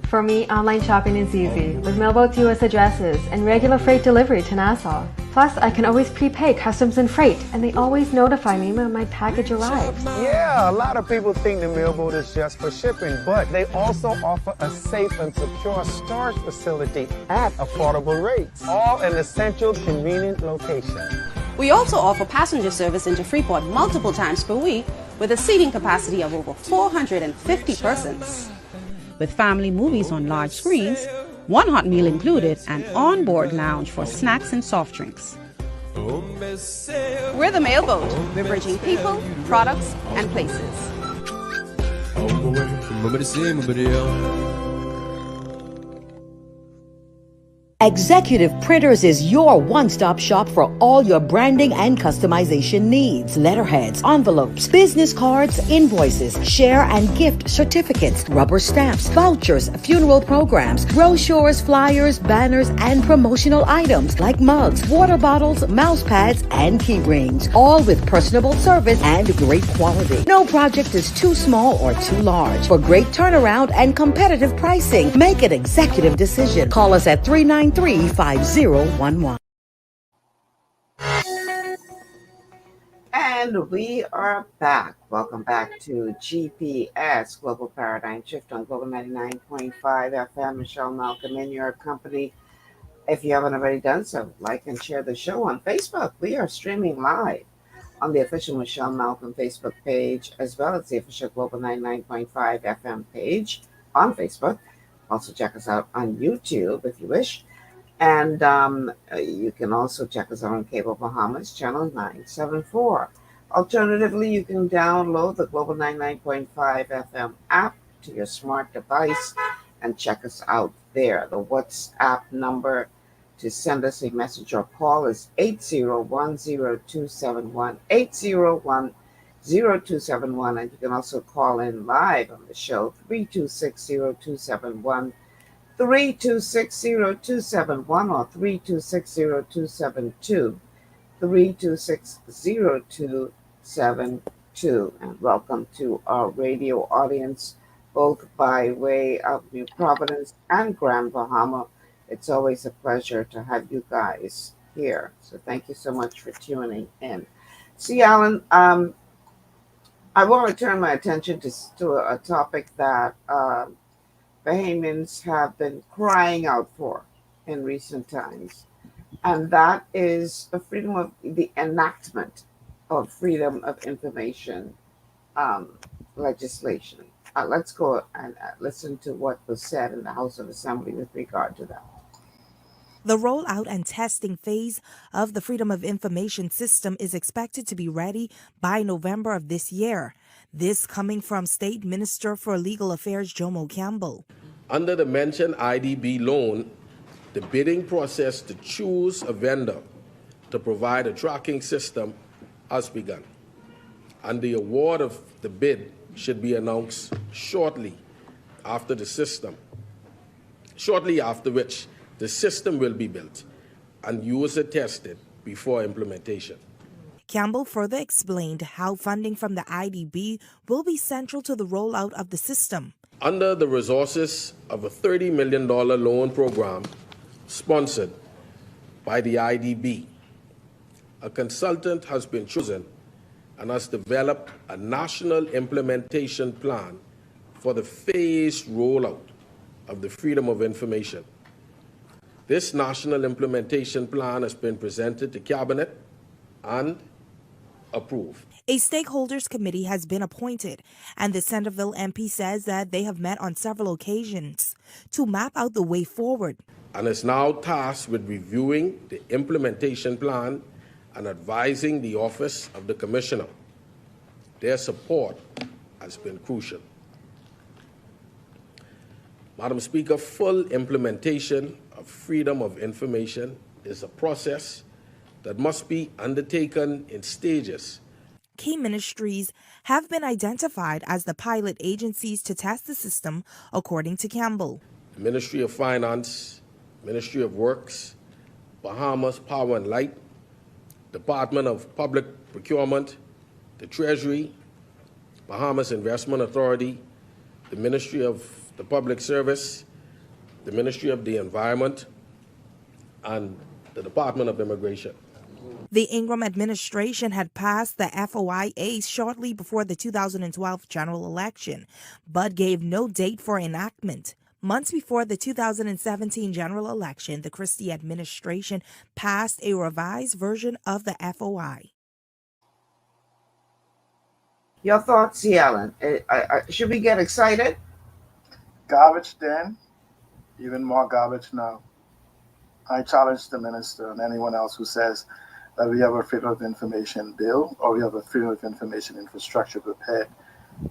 For me, online shopping is easy, with mailboat to U.S. addresses and regular freight delivery to Nassau. Plus, I can always prepay customs and freight, and they always notify me when my package arrives. Yeah, a lot of people think the mailboat is just for shipping, but they also offer a safe and secure storage facility at affordable rates, all in a central, convenient location. We also offer passenger service into Freeport multiple times per week with a seating capacity of over 450 persons. With family movies on large screens, one hot meal included, and on-board lounge for snacks and soft drinks. We're the mailboat. We're bridging people, products, and places. Executive Printers is your one-stop shop for all your branding and customization needs. Letterheads, envelopes, business cards, invoices, share and gift certificates, rubber stamps, vouchers, funeral programs, brochures, flyers, banners, and promotional items like mugs, water bottles, mouse pads, and key rings, all with personable service and great quality. No project is too small or too large. For great turnaround and competitive pricing, make an executive decision. Call us at 393-5011. And we are back. Welcome back to GPS Global Paradigm Shift on Global 99.5 FM. Michelle Malcolm in your company. If you haven't already done so, like and share the show on Facebook. We are streaming live on the official Michelle Malcolm Facebook page, as well as the official Global 99.5 FM page on Facebook. Also check us out on YouTube if you wish. And you can also check us out on Cable Bahamas, channel 974. Alternatively, you can download the Global 99.5 FM app to your smart device and check us out there. The WhatsApp number to send us a message or call is 801-0271, 801-0271. And you can also call in live on the show, 326-0271. 326-0271 or 326-0272, 326-0272. And welcome to our radio audience, both by way of New Providence and Grand Bahama. It's always a pleasure to have you guys here. So thank you so much for tuning in. See, Alan, I want to turn my attention to a topic that Bahamians have been crying out for in recent times, and that is the enactment of freedom of information legislation. Let's go and listen to what was said in the House of Assembly with regard to that. The rollout and testing phase of the Freedom of Information system is expected to be ready by November of this year. This coming from State Minister for Legal Affairs Jomo Campbell. Under the mentioned IDB loan, the bidding process to choose a vendor to provide a tracking system has begun, and the award of the bid should be announced shortly after which the system will be built and user tested before implementation. Campbell further explained how funding from the IDB will be central to the rollout of the system. Under the resources of a $30 million loan program sponsored by the IDB, a consultant has been chosen and has developed a national implementation plan for the phased rollout of the Freedom of Information. This national implementation plan has been presented to Cabinet and approved. A stakeholders committee has been appointed, and the Centerville MP says that they have met on several occasions to map out the way forward. And is now tasked with reviewing the implementation plan and advising the Office of the Commissioner. Their support has been crucial. Madam Speaker, full implementation of freedom of information is a process that must be undertaken in stages. Key ministries have been identified as the pilot agencies to test the system, according to Campbell. Ministry of Finance, Ministry of Works, Bahamas Power and Light, Department of Public Procurement, the Treasury, Bahamas Investment Authority, the Ministry of the Public Service, the Ministry of the Environment, and the Department of Immigration. The Ingram administration had passed the FOIA shortly before the 2012 general election, but gave no date for enactment. Months before the 2017 general election, the Christie administration passed a revised version of the FOI. Your thoughts, Yellen? Should we get excited? Garbage then, even more garbage now. I challenge the minister and anyone else who says that we have a freedom of information bill or we have a freedom of information infrastructure prepared.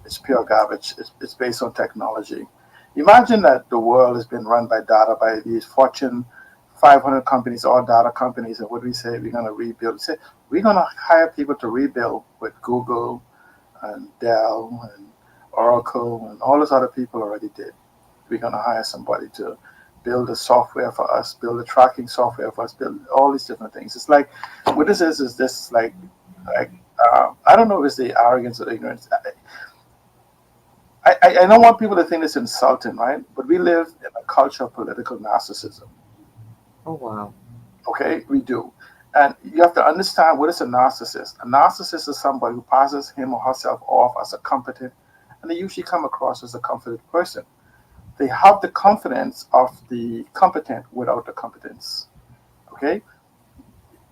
It's pure garbage. It's based on technology. Imagine that the world has been run by data by these Fortune 500 companies, all data companies, and what we say, we're going to rebuild. We say, we're going to hire people to rebuild with Google and Dell and Oracle and all those other people already did. We're going to hire somebody to build the software for us, build the tracking software for us, build all these different things. It's like, what this is this like I don't know if it's the arrogance or the ignorance. I don't want people to think it's insulting, right? But we live in a culture of political narcissism. Oh, wow. Okay, we do. And you have to understand what is a narcissist. A narcissist is somebody who passes him or herself off as a competent, and they usually come across as a competent person. They have the confidence of the competent without the competence. Okay?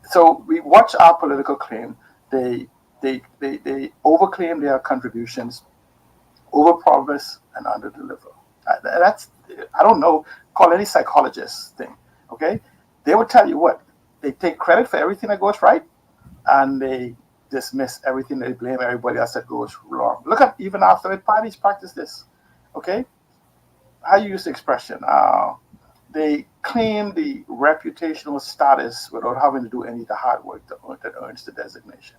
So we watch our political claim. They overclaim their contributions, overpromise and underdeliver. That's, I don't know, call any psychologist thing. Okay? They will tell you what, they take credit for everything that goes right, and they dismiss everything. They blame everybody else that goes wrong. Look at even our third parties practice this. Okay, how you use the expression? They claim the reputational status without having to do any of the hard work that earns the designation.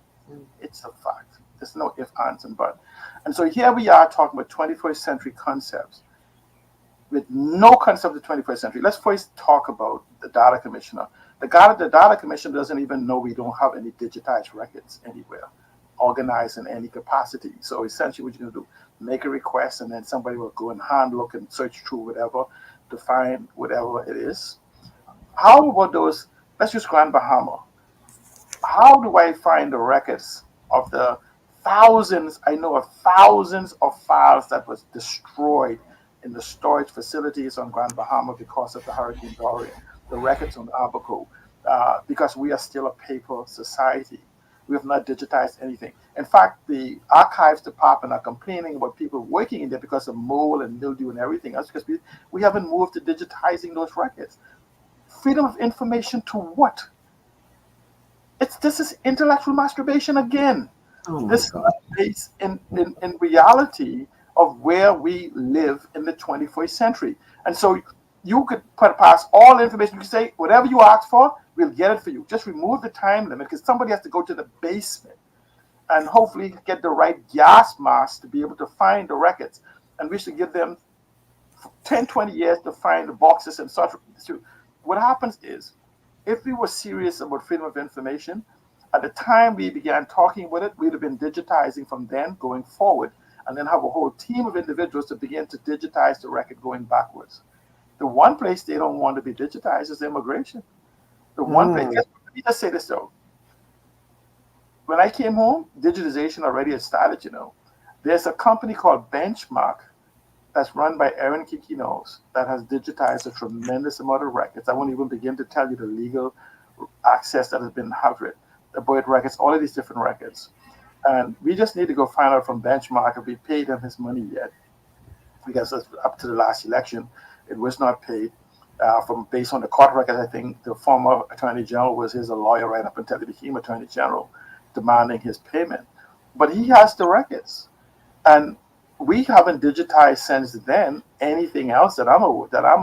It's a fact. There's no ifs, ands, and buts. And so here we are talking about 21st century concepts with no concept of the 21st century. Let's first talk about the data commissioner. The data commissioner doesn't even know we don't have any digitized records anywhere, organized in any capacity. So essentially what you're going to do, make a request, and then somebody will go and hand look and search through whatever to find whatever it is. How about those, let's use Grand Bahama. How do I find the records of the thousands, I know of thousands of files that was destroyed in the storage facilities on Grand Bahama because of the Hurricane Dorian, the records on Abaco, because we are still a paper society. We have not digitized anything. In fact, the archives department are complaining about people working in there because of mold and mildew and everything else, because we haven't moved to digitizing those records. Freedom of information to what? This is intellectual masturbation again. This is based in reality of where we live in the 21st century. And so you could put past all information. You can say, whatever you ask for, we'll get it for you. Just remove the time limit, because somebody has to go to the basement and hopefully get the right gas mask to be able to find the records. And we should give them 10, 20 years to find the boxes and such. What happens is, if we were serious about freedom of information, at the time we began talking about it, we'd have been digitizing from then going forward, and then have a whole team of individuals to begin to digitize the record going backwards. The one place they don't want to be digitized is immigration. The one place, let me just say this though. When I came home, digitization already had started, you know. There's a company called Benchmark that's run by Aaron Kikinos that has digitized a tremendous amount of records. I won't even begin to tell you the legal access that has been had to it, the birth records, all of these different records. And we just need to go find out from Benchmark if we paid him his money yet, because up to the last election, it was not paid. Based on the court records, I think the former Attorney General was his lawyer right up until he became Attorney General, demanding his payment. But he has the records. And we haven't digitized since then anything else that I'm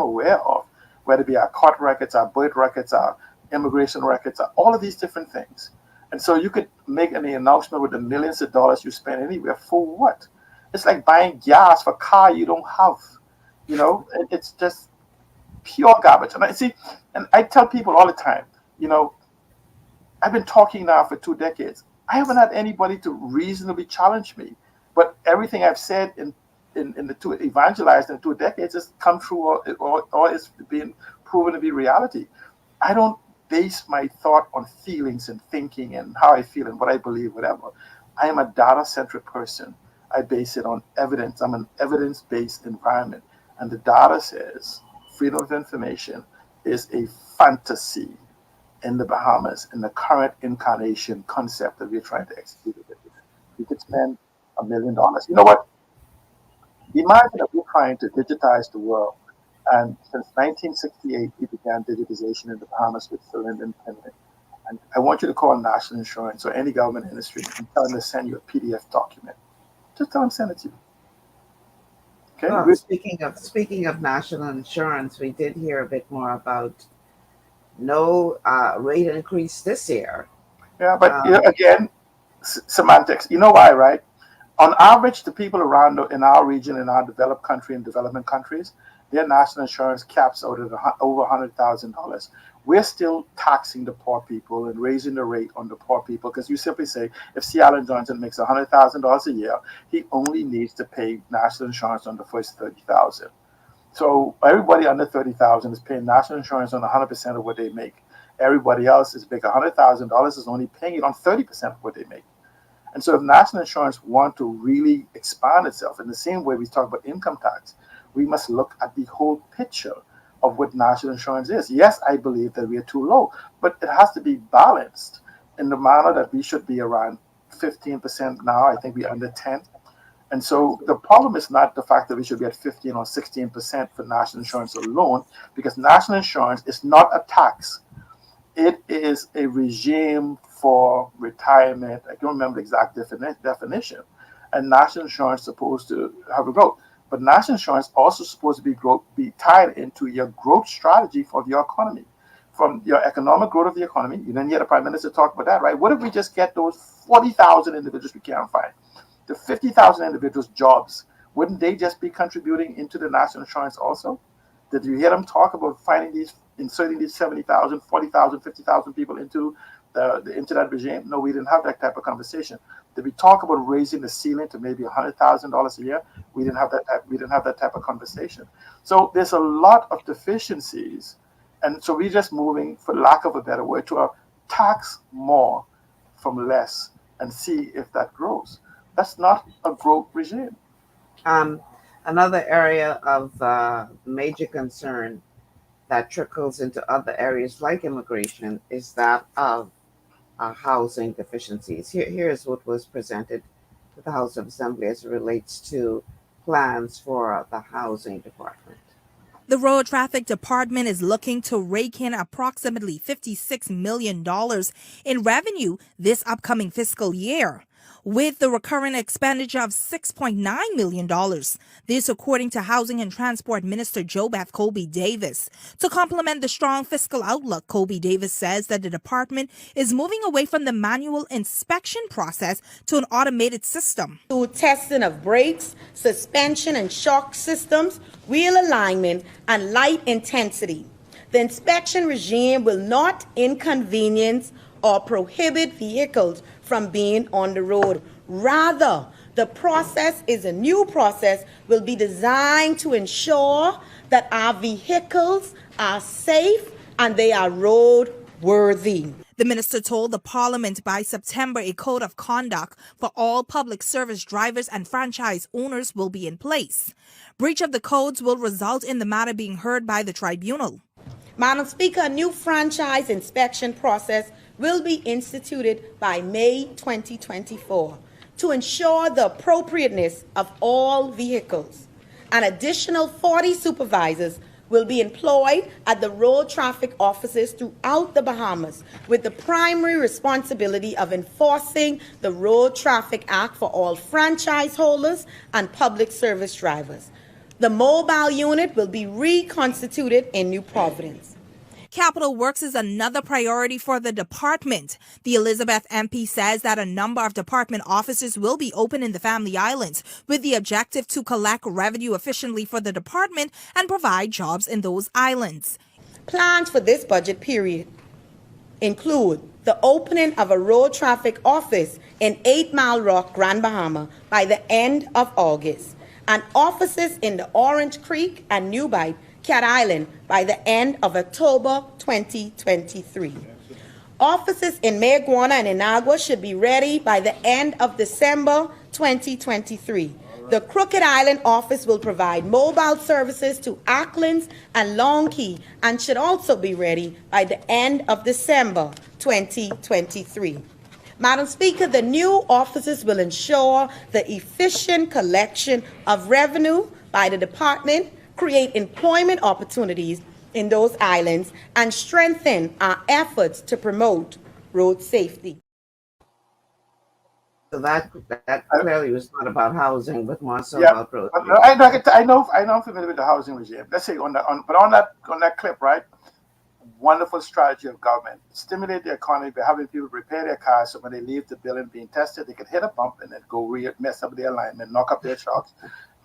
aware of, whether it be our court records, our birth records, our immigration records, all of these different things. And so you could make an announcement with the millions of dollars you spend anywhere for what? It's like buying gas for a car you don't have. You know, it's just pure garbage. And I tell people all the time, you know, I've been talking now for 2 decades. I haven't had anybody to reasonably challenge me. But everything I've said in the evangelized in 2 decades has come true or is being proven to be reality. I don't base my thought on feelings and thinking and how I feel and what I believe, whatever. I am a data-centric person. I base it on evidence. I'm an evidence-based environment. And the data says freedom of information is a fantasy in the Bahamas in the current incarnation concept that we're trying to execute. We could spend $1 million. You know what? Imagine that we're trying to digitize the world. And since 1968, we began digitization in the Bahamas with Phil and Penman. And I want you to call National Insurance or any government industry and tell them to send you a PDF document. Just tell them to send it to you. Okay. Well, speaking of national insurance, we did hear a bit more about no rate increase this year. Yeah, but again, semantics. You know why, right? On average, the people around in our region, in our developed country and development countries, their national insurance caps out at over $100,000. We're still taxing the poor people and raising the rate on the poor people because you simply say if C. Allen Johnson makes $100,000 a year, he only needs to pay national insurance on the first $30,000. So everybody under $30,000 is paying national insurance on 100% of what they make. Everybody else is big. $100,000 is only paying it on 30% of what they make. And so if national insurance want to really expand itself in the same way we talk about income tax, we must look at the whole picture of what national insurance is. Yes, I believe that we are too low, but it has to be balanced in the manner that we should be around 15% now. I think we're under 10. And so the problem is not the fact that we should be at 15 or 16% for national insurance alone, because national insurance is not a tax. It is a regime for retirement. I don't remember the exact definition. And national insurance is supposed to have a growth. But national insurance also supposed to be tied into your growth strategy for your economy. From your economic growth of the economy, you didn't hear the Prime Minister talk about that, right? What if we just get those 40,000 individuals we can't find? The 50,000 individuals jobs, wouldn't they just be contributing into the national insurance also? Did you hear them talk about inserting these 70,000, 40,000, 50,000 people into that regime? No, we didn't have that type of conversation. Did we talk about raising the ceiling to maybe $100,000 a year? We didn't have that type of conversation. So there's a lot of deficiencies, and so we're just moving, for lack of a better word, to tax more from less and see if that grows. That's not a growth regime. Another area of major concern that trickles into other areas like immigration is that of housing deficiencies. Here's what was presented to the House of Assembly as it relates to plans for the housing department. The Road Traffic Department is looking to rake in approximately $56 million in revenue this upcoming fiscal year, with the recurrent expenditure of $6.9 million. This according to Housing and Transport Minister JoBeth Colby Davis. To complement the strong fiscal outlook, Colby Davis says that the department is moving away from the manual inspection process to an automated system. Through testing of brakes, suspension and shock systems, wheel alignment, and light intensity. The inspection regime will not inconvenience or prohibit vehicles from being on the road. Rather, the process is a new process, will be designed to ensure that our vehicles are safe and they are roadworthy. The minister told the parliament by September a code of conduct for all public service drivers and franchise owners will be in place. Breach of the codes will result in the matter being heard by the tribunal. Madam Speaker, a new franchise inspection process will be instituted by May 2024 to ensure the appropriateness of all vehicles. An additional 40 supervisors will be employed at the road traffic offices throughout the Bahamas with the primary responsibility of enforcing the Road Traffic Act for all franchise holders and public service drivers. The mobile unit will be reconstituted in New Providence. Capital Works is another priority for the department. The Elizabeth MP says that a number of department offices will be open in the Family Islands with the objective to collect revenue efficiently for the department and provide jobs in those islands. Plans for this budget period include the opening of a road traffic office in 8 Mile Rock, Grand Bahama by the end of August, and offices in the Orange Creek and New Bight, Cat Island by the end of October 2023. Offices in Mayaguana and Inagua should be ready by the end of December 2023. The Crooked Island office will provide mobile services to Auckland and Long Key and should also be ready by the end of December 2023. Madam Speaker, the new offices will ensure the efficient collection of revenue by the department, create employment opportunities in those islands, and strengthen our efforts to promote road safety. So that clearly was not about housing, but more so Yeah, about road. but I know I'm familiar with the housing regime. Let's say on that clip, right? Wonderful strategy of government. Stimulate the economy by having people repair their cars so when they leave the building being tested, they can hit a bump and then go mess up their alignment, knock up their shocks,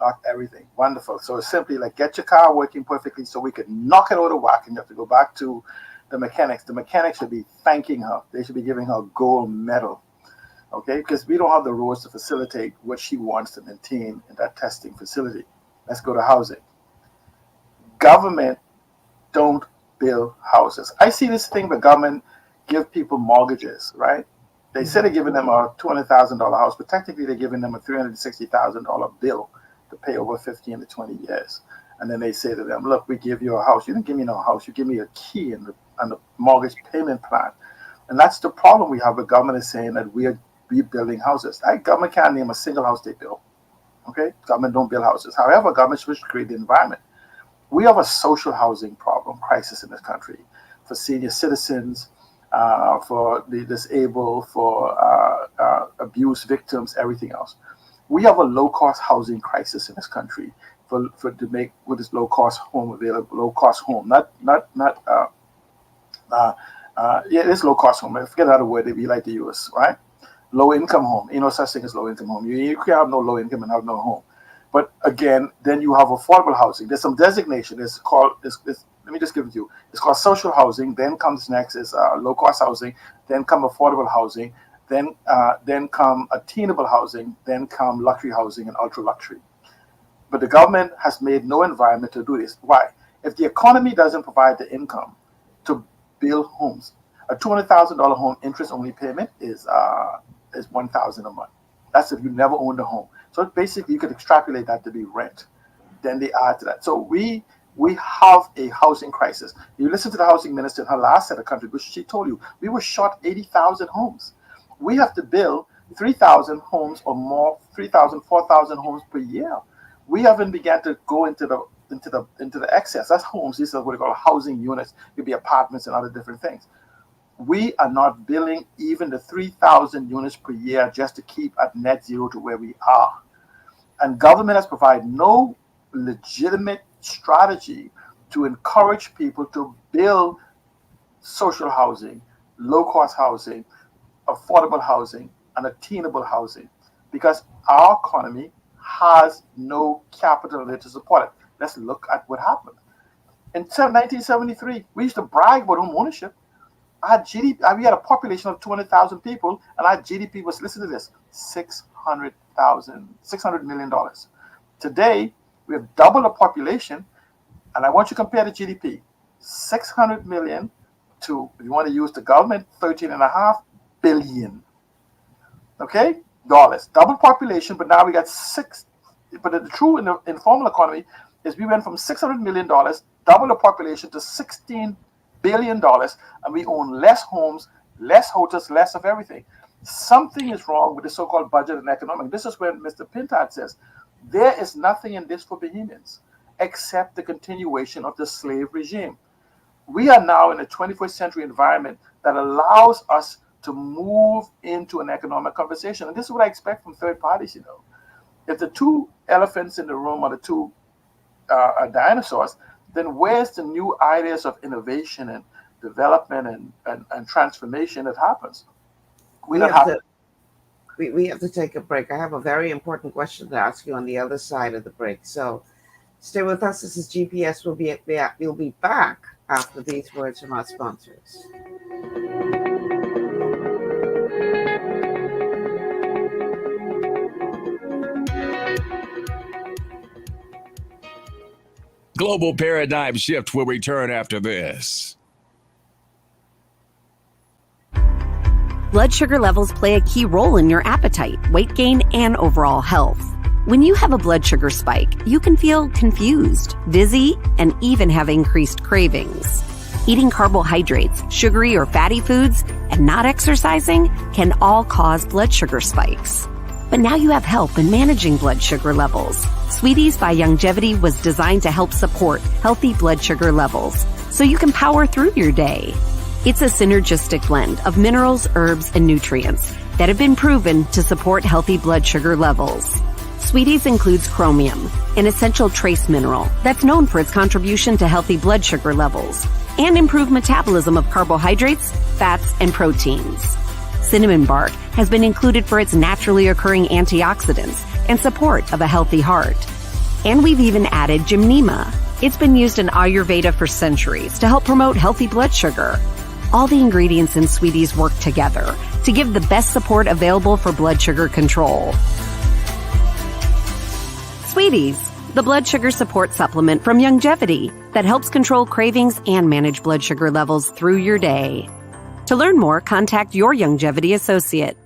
knock everything. Wonderful. So it's simply like get your car working perfectly so we can knock it out of whack and you have to go back to the mechanics. The mechanics should be thanking her. They should be giving her a gold medal. Okay, because we don't have the roads to facilitate what she wants to maintain in that testing facility. Let's go to housing. Government don't build houses. I see this thing where government give people mortgages, right? They say they're giving them a $200,000 house, but technically they're giving them a $360,000 bill to pay over 15 to 20 years. And then they say to them, look, we give you a house. You didn't give me no house. You give me a key and the mortgage payment plan. And that's the problem we have. The government is saying that we are rebuilding houses. Government can't name a single house they build. Okay? Government don't build houses. However, government should create the environment. We have a social housing crisis in this country for senior citizens, for the disabled, for abuse victims, everything else. We have a low-cost housing crisis in this country to make with this low-cost home available. Low-cost home, it is low-cost home. I forget another word that we like to use, right? Low-income home. No such thing as low-income home. You can't have no low income and have no home. But again, then you have affordable housing. There's some designation. It's called. Let me just give it to you. It's called social housing. Then comes next is low-cost housing. Then come affordable housing. Then come attainable housing. Then come luxury housing and ultra luxury. But the government has made no environment to do this. Why? If the economy doesn't provide the income to build homes, a $200,000 home interest-only payment is $1,000 a month. That's if you never owned a home. So basically, you could extrapolate that to be rent. Then they add to that. So we have a housing crisis. You listen to the housing minister in her last set of contributions. She told you we were short 80,000 homes. We have to build 3,000 homes or more, 3,000, 4,000 homes per year. We haven't begun to go into the excess. That's homes. These are what we call housing units. It could be apartments and other different things. We are not building even the 3,000 units per year just to keep at net zero to where we are. And government has provided no legitimate strategy to encourage people to build social housing, low-cost housing, affordable housing, and attainable housing, because our economy has no capital there to support it. Let's look at what happened. In 1973, we used to brag about home ownership. Our GDP, we had a population of 200,000 people, and our GDP was, listen to this, $600 million. Today, we have double the population, and I want you to compare the GDP, 600 million to, if you want to use the government, 13.5 billion. Okay, dollars, double population, but now we got but the true informal economy is we went from $600 million, double the population, to $16 billion, and we own less homes, less hotels, less of everything. Something is wrong with the so-called budget and economic. This is when Mr. Pintard says, there is nothing in this for Bahamians. accept the continuation of the slave regime. We are now in a 21st century environment that allows us to move into an economic conversation. And this is what I expect from third parties, you know. If the two elephants in the room are the two dinosaurs, then where's the new ideas of innovation and development and transformation that happens? We have to take a break. I have a very important question to ask you on the other side of the break. So stay with us. This is GPS. We'll be back after these words from our sponsors. Global Paradigm Shift will return after this. Blood sugar levels play a key role in your appetite, weight gain, and overall health. When you have a blood sugar spike, you can feel confused, dizzy, and even have increased cravings. Eating carbohydrates, sugary or fatty foods, and not exercising can all cause blood sugar spikes. But now you have help in managing blood sugar levels. Sweeties by Longevity was designed to help support healthy blood sugar levels so you can power through your day. It's a synergistic blend of minerals, herbs, and nutrients that have been proven to support healthy blood sugar levels. Sweeties includes chromium, an essential trace mineral that's known for its contribution to healthy blood sugar levels and improved metabolism of carbohydrates, fats, and proteins. Cinnamon bark has been included for its naturally occurring antioxidants and support of a healthy heart. And we've even added gymnema. It's been used in Ayurveda for centuries to help promote healthy blood sugar. All the ingredients in Sweeties work together to give the best support available for blood sugar control. Sweeties, the blood sugar support supplement from Longevity that helps control cravings and manage blood sugar levels through your day. To learn more, contact your Longevity associate.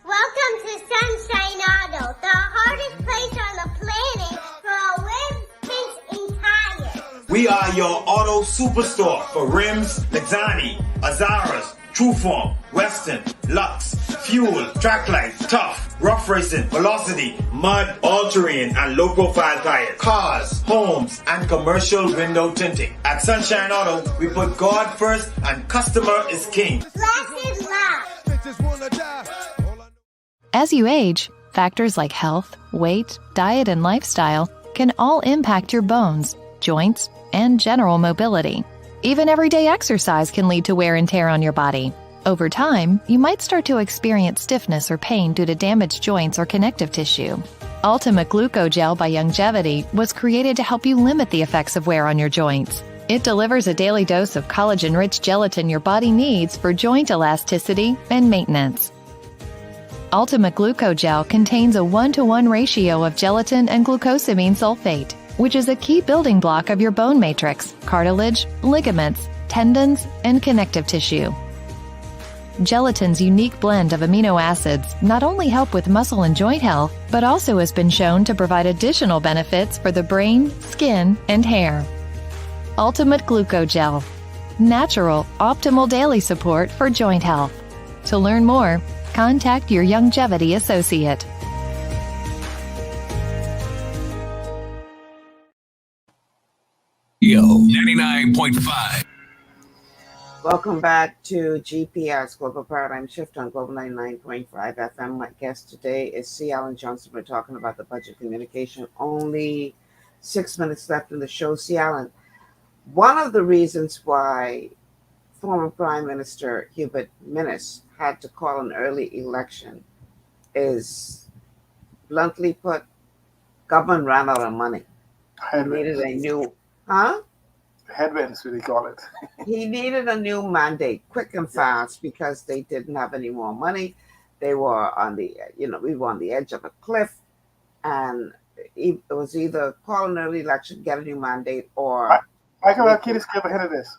Welcome to Sunshine Auto, the hardest place on the planet for a rims, paints, and tires. We are your auto superstore for rims, Lexani, Azaras, Trueform, Western, Lux, Fuel, Tracklight, Tough, Rough Racing, Velocity, Mud, All-Terrain, and low-profile tires. Cars, homes, and commercial window tinting. At Sunshine Auto, we put God first and customer is king. Blasted loud. As you age, factors like health, weight, diet, and lifestyle can all impact your bones, joints, and general mobility. Even everyday exercise can lead to wear and tear on your body. Over time, you might start to experience stiffness or pain due to damaged joints or connective tissue. Ultimate Glucogel by Longevity was created to help you limit the effects of wear on your joints. It delivers a daily dose of collagen-rich gelatin your body needs for joint elasticity and maintenance. Ultimate Glucogel contains a 1-to-1 ratio of gelatin and glucosamine sulfate, which is a key building block of your bone matrix, cartilage, ligaments, tendons, and connective tissue. Gelatin's unique blend of amino acids not only help with muscle and joint health, but also has been shown to provide additional benefits for the brain, skin, and hair. Ultimate Glucogel. Natural, optimal daily support for joint health. To learn more, contact your Longevity associate. Yo, 99.5. Welcome back to GPS, Global Paradigm Shift on Global 99.5 FM. My guest today is C. Alan Johnson. We're talking about the budget communication. Only 6 minutes left in the show. C. Alan, one of the reasons why former Prime Minister Hubert Minnis had to call an early election is, bluntly put, government ran out of money. He needed a new, Headwinds, we call it. He needed a new mandate, quick and fast, because they didn't have any more money. They were on the, we were on the edge of a cliff, and it was either call an early election, get a new mandate, or Michael Alkides gave a hint of this.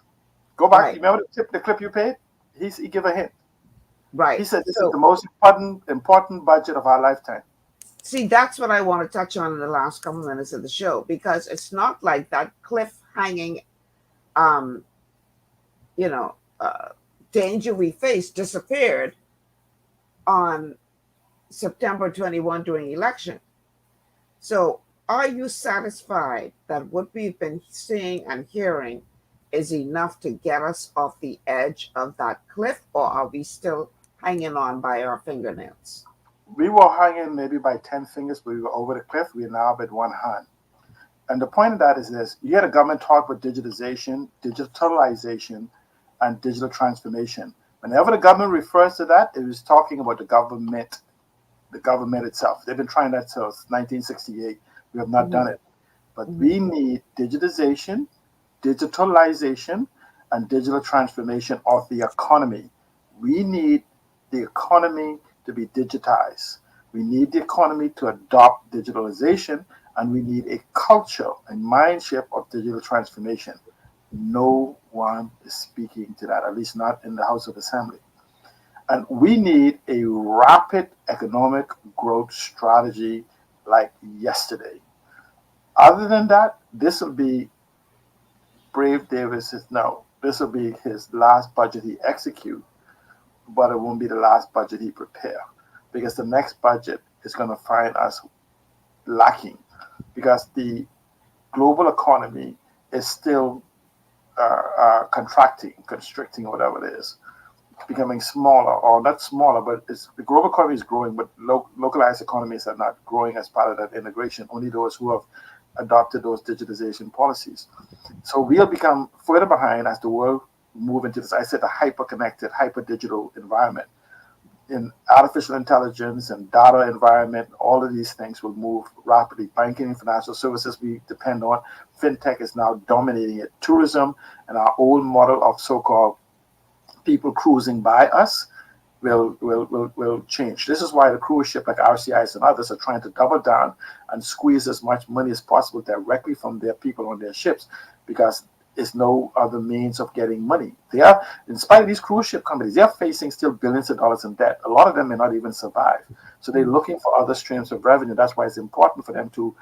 Go back. Right. Remember the clip you paid? He gave a hint. Right. He said this is the most important budget of our lifetime. See, that's what I want to touch on in the last couple of minutes of the show, because it's not like that cliff hanging danger we faced disappeared on September 21 during election. So, are you satisfied that what we've been seeing and hearing is enough to get us off the edge of that cliff, or are we still hanging on by our fingernails? We were hanging maybe by 10 fingers, but we were over the cliff. We are now at one hand. And the point of that is this: you hear the government talk about digitization, digitalization, and digital transformation. Whenever the government refers to that, it is talking about the government itself. They've been trying that since 1968. We have not done it. But we need digitization, digitalization, and digital transformation of the economy. We need the economy to be digitized. We need the economy to adopt digitalization, and we need a culture and mindset of digital transformation. No one is speaking to that, at least not in the House of Assembly. And we need a rapid economic growth strategy like yesterday. Other than that, this will be Brave Davis's no. This will be his last budget he execute, but it won't be the last budget he prepare, because the next budget is going to find us lacking, because the global economy is still contracting, constricting, whatever it is, becoming smaller, or not smaller, but the global economy is growing, but localized economies are not growing as part of that integration. Only those who have adopted those digitization policies. So we'll become further behind as the world move into this, I said, the hyper-connected, hyper-digital environment. In artificial intelligence and data environment, all of these things will move rapidly. Banking and financial services we depend on. Fintech is now dominating it. Tourism and our old model of so-called people cruising by us will change. This is why the cruise ship like RCIs and others are trying to double down and squeeze as much money as possible directly from their people on their ships, because there's no other means of getting money. They are, in spite of these cruise ship companies, they are facing still billions of dollars in debt. A lot of them may not even survive. So they're looking for other streams of revenue. That's why it's important for them to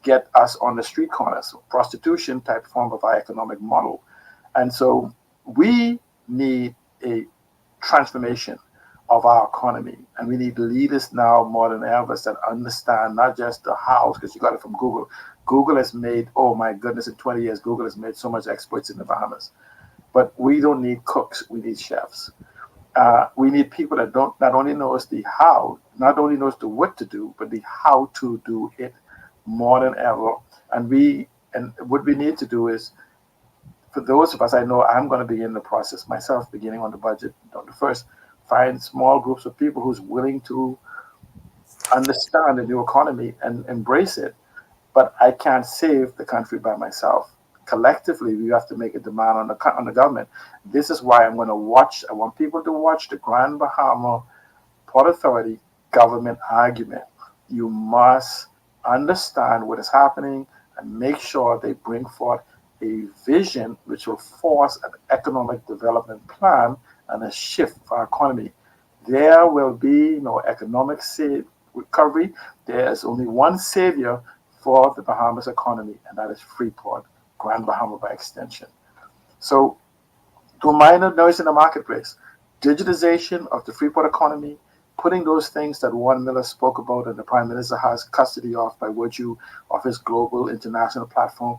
get us on the street corners, prostitution type form of our economic model. And so we need a transformation of our economy, and we need leaders now more than ever that understand not just the how, because you got it from Google. Google has made, oh my goodness, in 20 years, Google has made so much exports in the Bahamas. But we don't need cooks, we need chefs. We need people that don't not only knows the how, not only knows the what to do, but the how to do it more than ever. And what we need to do is, for those of us, I know I'm going to begin the process myself, beginning on the budget on the first, find small groups of people who's willing to understand the new economy and embrace it. But I can't save the country by myself. Collectively, we have to make a demand on the government. This is why I'm going to watch. I want people to watch the Grand Bahama Port Authority government argument. You must understand what is happening and make sure they bring forth a vision which will force an economic development plan and a shift for our economy. There will be no economic recovery. There's only one savior for the Bahamas economy, and that is Freeport, Grand Bahama by extension. So, to minor noise in the marketplace, digitization of the Freeport economy, putting those things that Warren Miller spoke about and the Prime Minister has custody of by virtue of his global international platform.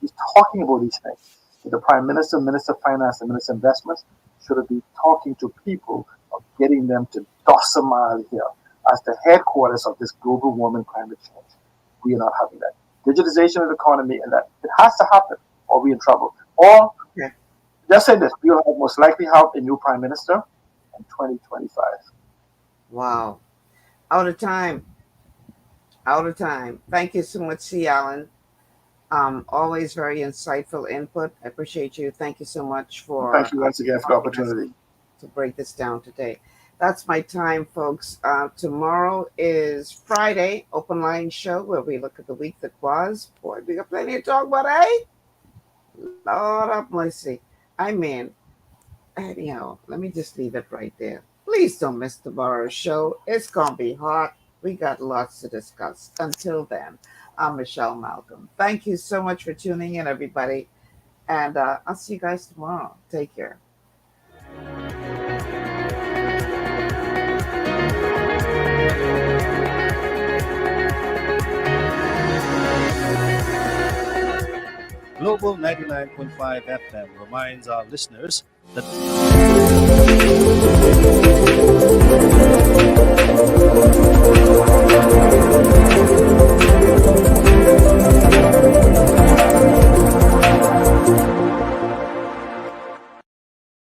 He's talking about these things. The Prime Minister, Minister of Finance, and Minister of Investments should be talking to people of getting them to docile here as the headquarters of this global warming climate change. We are not having that. Digitization of the economy, and that it has to happen or we're in trouble. Or, just say this, we'll most likely have a new Prime Minister in 2025. Wow. Out of time. Out of time. Thank you so much, C. Allen. Always very insightful input. I appreciate you. Thank you so much for. Thank you once again for the opportunity to break this down today. That's my time, folks. Tomorrow is Friday, open line show where we look at the week that was. Boy, we got plenty to talk about, eh? Lord have mercy. I mean, anyhow, let me just leave it right there. Please don't miss tomorrow's show. It's gonna be hot. We got lots to discuss. Until then, I'm Michelle Malcolm. Thank you so much for tuning in, everybody. And I'll see you guys tomorrow. Take care. 99.5 FM reminds our listeners that